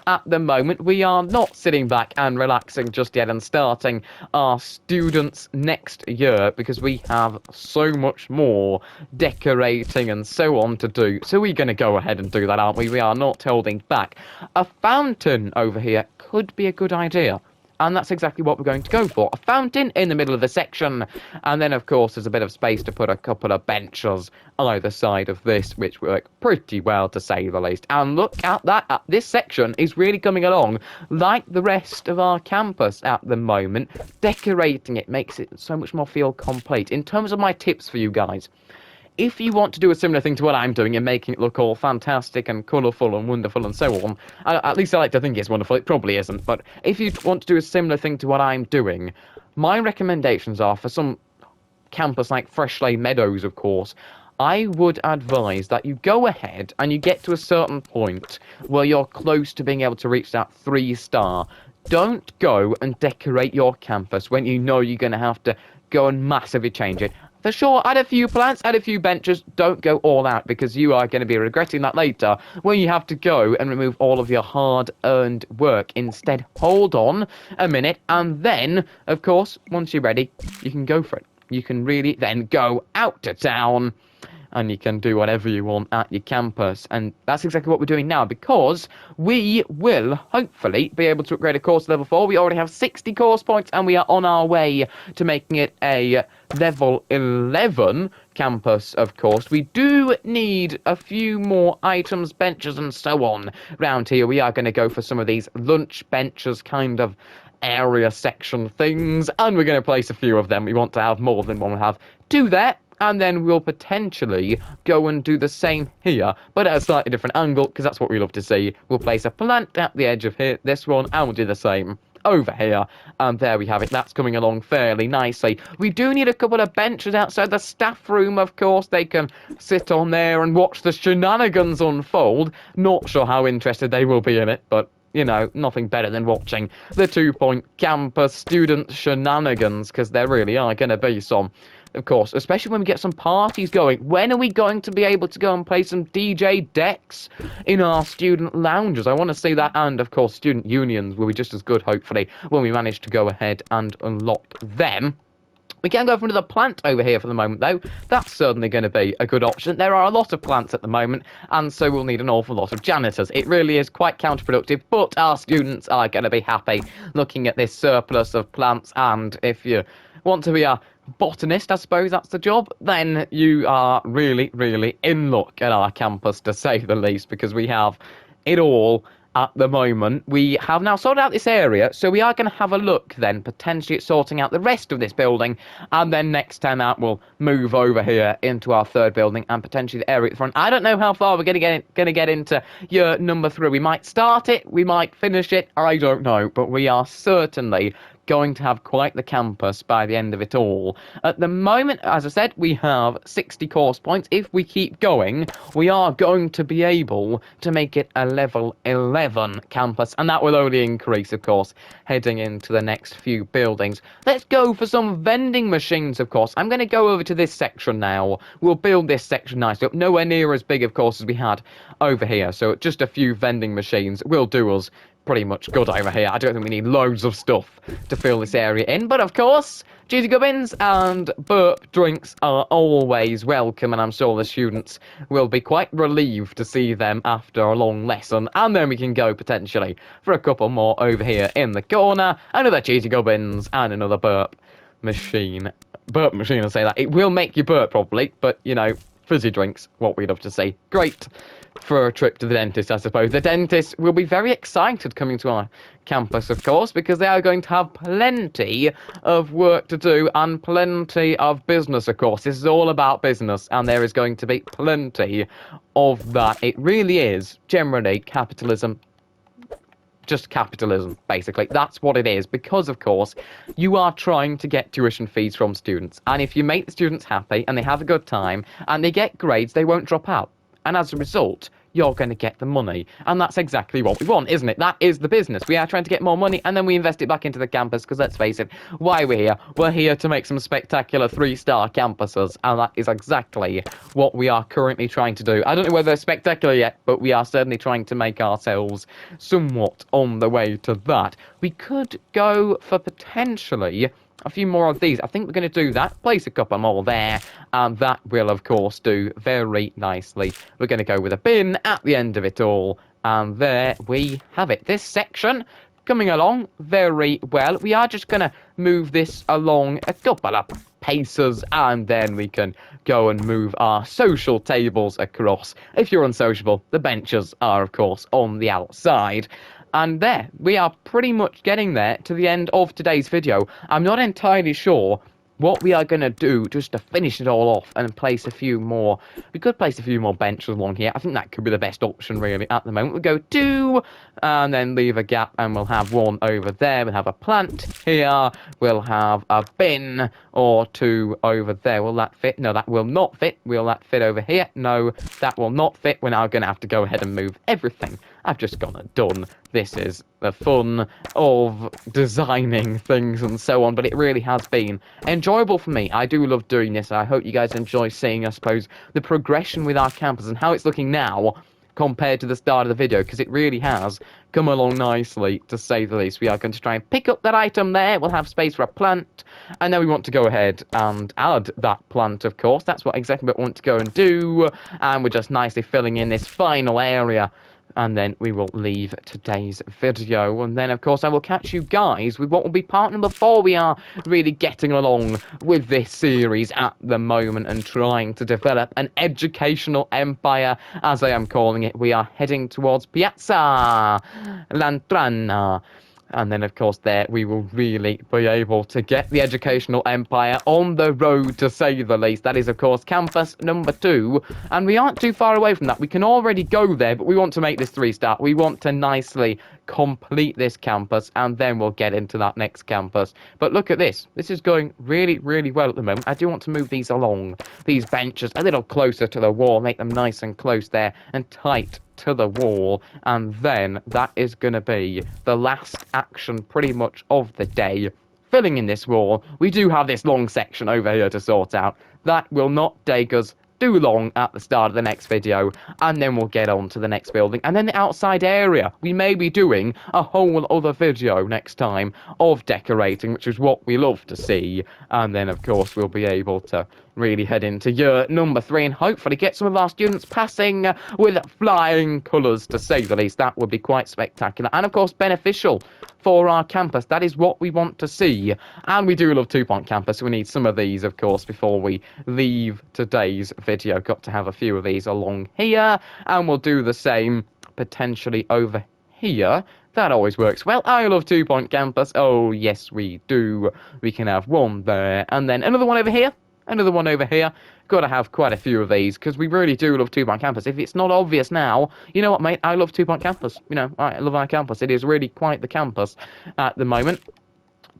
at the moment. We are not sitting back and relaxing just yet and starting our students next year, because we have so much more decorating and so on to do. So we're going to go ahead and do that, aren't we? We are not holding back. A fountain over here could be a good idea, and that's exactly what we're going to go for. A fountain in the middle of the section, and then of course there's a bit of space to put a couple of benches either side of this, which work pretty well to say the least. And look at that, this section is really coming along like the rest of our campus at the moment. Decorating it makes it so much more feel complete. In terms of my tips for you guys, if you want to do a similar thing to what I'm doing and making it look all fantastic and colourful and wonderful and so on, at least I like to think it's wonderful, it probably isn't, but if you want to do a similar thing to what I'm doing, my recommendations are for some campus like Freshley Meadows, of course, I would advise that you go ahead and you get to a certain point where you're close to being able to reach that 3-star. Don't go and decorate your campus when you know you're going to have to go and massively change it. For sure, add a few plants, add a few benches, don't go all out, because you are going to be regretting that later when you have to go and remove all of your hard-earned work. Instead, hold on a minute, and then, of course, once you're ready, you can go for it. You can really then go out to town, and you can do whatever you want at your campus. And that's exactly what we're doing now, because we will hopefully be able to upgrade a course to level 4. We already have 60 course points, and we are on our way to making it a level 11 campus, of course. We do need a few more items, benches, and so on round here. We are going to go for some of these lunch benches kind of area section things, and we're going to place a few of them. We want to have more than one. We'll have 2 there. And then we'll potentially go and do the same here, but at a slightly different angle, because that's what we love to see. We'll place a plant at the edge of here, this one, and we'll do the same over here. And there we have it. That's coming along fairly nicely. We do need a couple of benches outside the staff room, of course. They can sit on there and watch the shenanigans unfold. Not sure how interested they will be in it, but you know, nothing better than watching the 2 Point Campus student shenanigans, because there really are going to be some. Of course, especially when we get some parties going. When are we going to be able to go and play some DJ decks in our student lounges? I want to see that, and of course student unions will be just as good, hopefully, when we manage to go ahead and unlock them. We can go for another plant over here for the moment, though. That's certainly going to be a good option. There are a lot of plants at the moment, and so we'll need an awful lot of janitors. It really is quite counterproductive, but our students are going to be happy looking at this surplus of plants, and if you want to be a botanist, I suppose that's the job, then you are really, really in luck at our campus, to say the least, because we have it all at the moment. We have now sorted out this area, so we are going to have a look then, potentially at sorting out the rest of this building, and then next time out we'll move over here into our 3rd building and potentially the area at the front. I don't know how far we're going to get into year number 3. We might start it, we might finish it, I don't know, but we are certainly going to have quite the campus by the end of it all. At the moment, as I said, we have 60 course points. If we keep going, we are going to be able to make it a level 11 campus, and that will only increase, of course, heading into the next few buildings. Let's go for some vending machines, of course. I'm going to go over to this section now. We'll build this section nicely up. Nowhere near as big, of course, as we had over here, so just a few vending machines will do us pretty much good over here. I don't think we need loads of stuff to fill this area in, but of course, cheesy gubbins and burp drinks are always welcome, and I'm sure the students will be quite relieved to see them after a long lesson. And then we can go potentially for a couple more over here in the corner. Another cheesy gubbins and another burp machine. Burp machine, I'll say that. It will make you burp probably, but you know, fizzy drinks, what we'd love to see. Great for a trip to the dentist, I suppose. The dentist will be very excited coming to our campus, of course, because they are going to have plenty of work to do and plenty of business, of course. This is all about business, and there is going to be plenty of that. It really is generally capitalism. Just capitalism, basically. That's what it is, because, of course, you are trying to get tuition fees from students. And if you make the students happy and they have a good time and they get grades, they won't drop out. And as a result, you're going to get the money. And that's exactly what we want, isn't it? That is the business. We are trying to get more money, and then we invest it back into the campus, because let's face it, why we're here? We're here to make some spectacular 3-star campuses, and that is exactly what we are currently trying to do. I don't know whether they're spectacular yet, but we are certainly trying to make ourselves somewhat on the way to that. We could go for potentially a few more of these. I think we're going to do that. Place a couple more there, and that will, of course, do very nicely. We're going to go with a bin at the end of it all, and there we have it. This section coming along very well. We are just going to move this along a couple of paces, and then we can go and move our social tables across. If you're unsociable, the benches are, of course, on the outside. And there, we are pretty much getting there to the end of today's video. I'm not entirely sure what we are going to do just to finish it all off and place a few more. We could place a few more benches along here. I think that could be the best option, really, at the moment. We'll go 2, and then leave a gap, and we'll have 1 over there. We'll have a plant here. We'll have a bin or 2 over there. Will that fit? No, that will not fit. Will that fit over here? No, that will not fit. We're now going to have to go ahead and move everything I've just gone and done. This is the fun of designing things and so on, but it really has been enjoyable for me. I do love doing this. I hope you guys enjoy seeing, I suppose, the progression with our campus and how it's looking now compared to the start of the video, because it really has come along nicely, to say the least. We are going to try and pick up that item there. We'll have space for a plant, and then we want to go ahead and add that plant, of course. That's what exactly we want to go and do, and we're just nicely filling in this final area. And then we will leave today's video. And then, of course, I will catch you guys with what will be part number 4. We are really getting along with this series at the moment and trying to develop an educational empire, as I am calling it. We are heading towards Piazza Lantrana. And then, of course, there we will really be able to get the educational empire on the road, to say the least. That is, of course, campus number 2. And we aren't too far away from that. We can already go there, but we want to make this 3-star. We want to nicely complete this campus, and then we'll get into that next campus. But look at this. This is going really, really well at the moment. I do want to move these along, these benches, a little closer to the wall, make them nice and close there and tight to the wall, and then that is going to be the last action pretty much of the day. Filling in this wall. We do have this long section over here to sort out. That will not take us too long at the start of the next video, and then we'll get on to the next building. And then the outside area, we may be doing a whole other video next time of decorating, which is what we love to see. And then, of course, we'll be able to really head into year number 3 and hopefully get some of our students passing with flying colours, to say the least. That would be quite spectacular and, of course, beneficial for our campus. That is what we want to see. And we do love 2-point campus. We need some of these, of course, before we leave today's video. Got to have a few of these along here, and we'll do the same potentially over here. That always works well. I love 2-point campus. Oh, yes, we do. We can have 1 there, and then another one over here. Another one over here. Got to have quite a few of these, because we really do love 2-point campus. If it's not obvious now, you know what, mate? I love 2-point campus. You know, I love our campus. It is really quite the campus at the moment.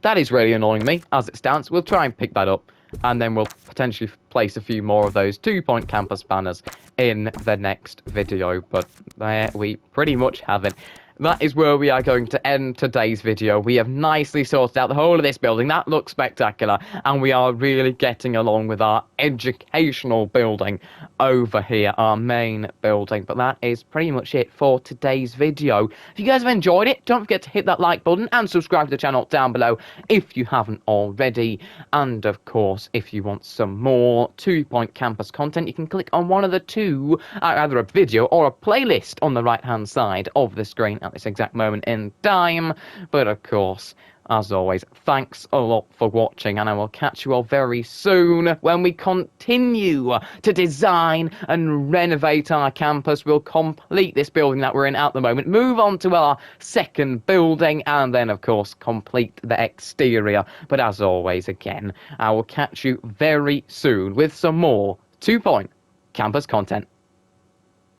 That is really annoying me as it stands. We'll try and pick that up, and then we'll potentially place a few more of those 2-point campus banners in the next video. But there we pretty much have it. That is where we are going to end today's video. We have nicely sorted out the whole of this building. That looks spectacular. And we are really getting along with our educational building over here, our main building. But that is pretty much it for today's video. If you guys have enjoyed it, don't forget to hit that like button and subscribe to the channel down below if you haven't already. And of course, if you want some more 2-point campus content, you can click on one of the two, either a video or a playlist on the right hand side of the screen at this exact moment in time. But of course, as always, thanks a lot for watching, and I will catch you all very soon when we continue to design and renovate our campus. We'll complete this building that we're in at the moment, move on to our second building, and then of course complete the exterior. But as always, again, I will catch you very soon with some more 2-point campus content.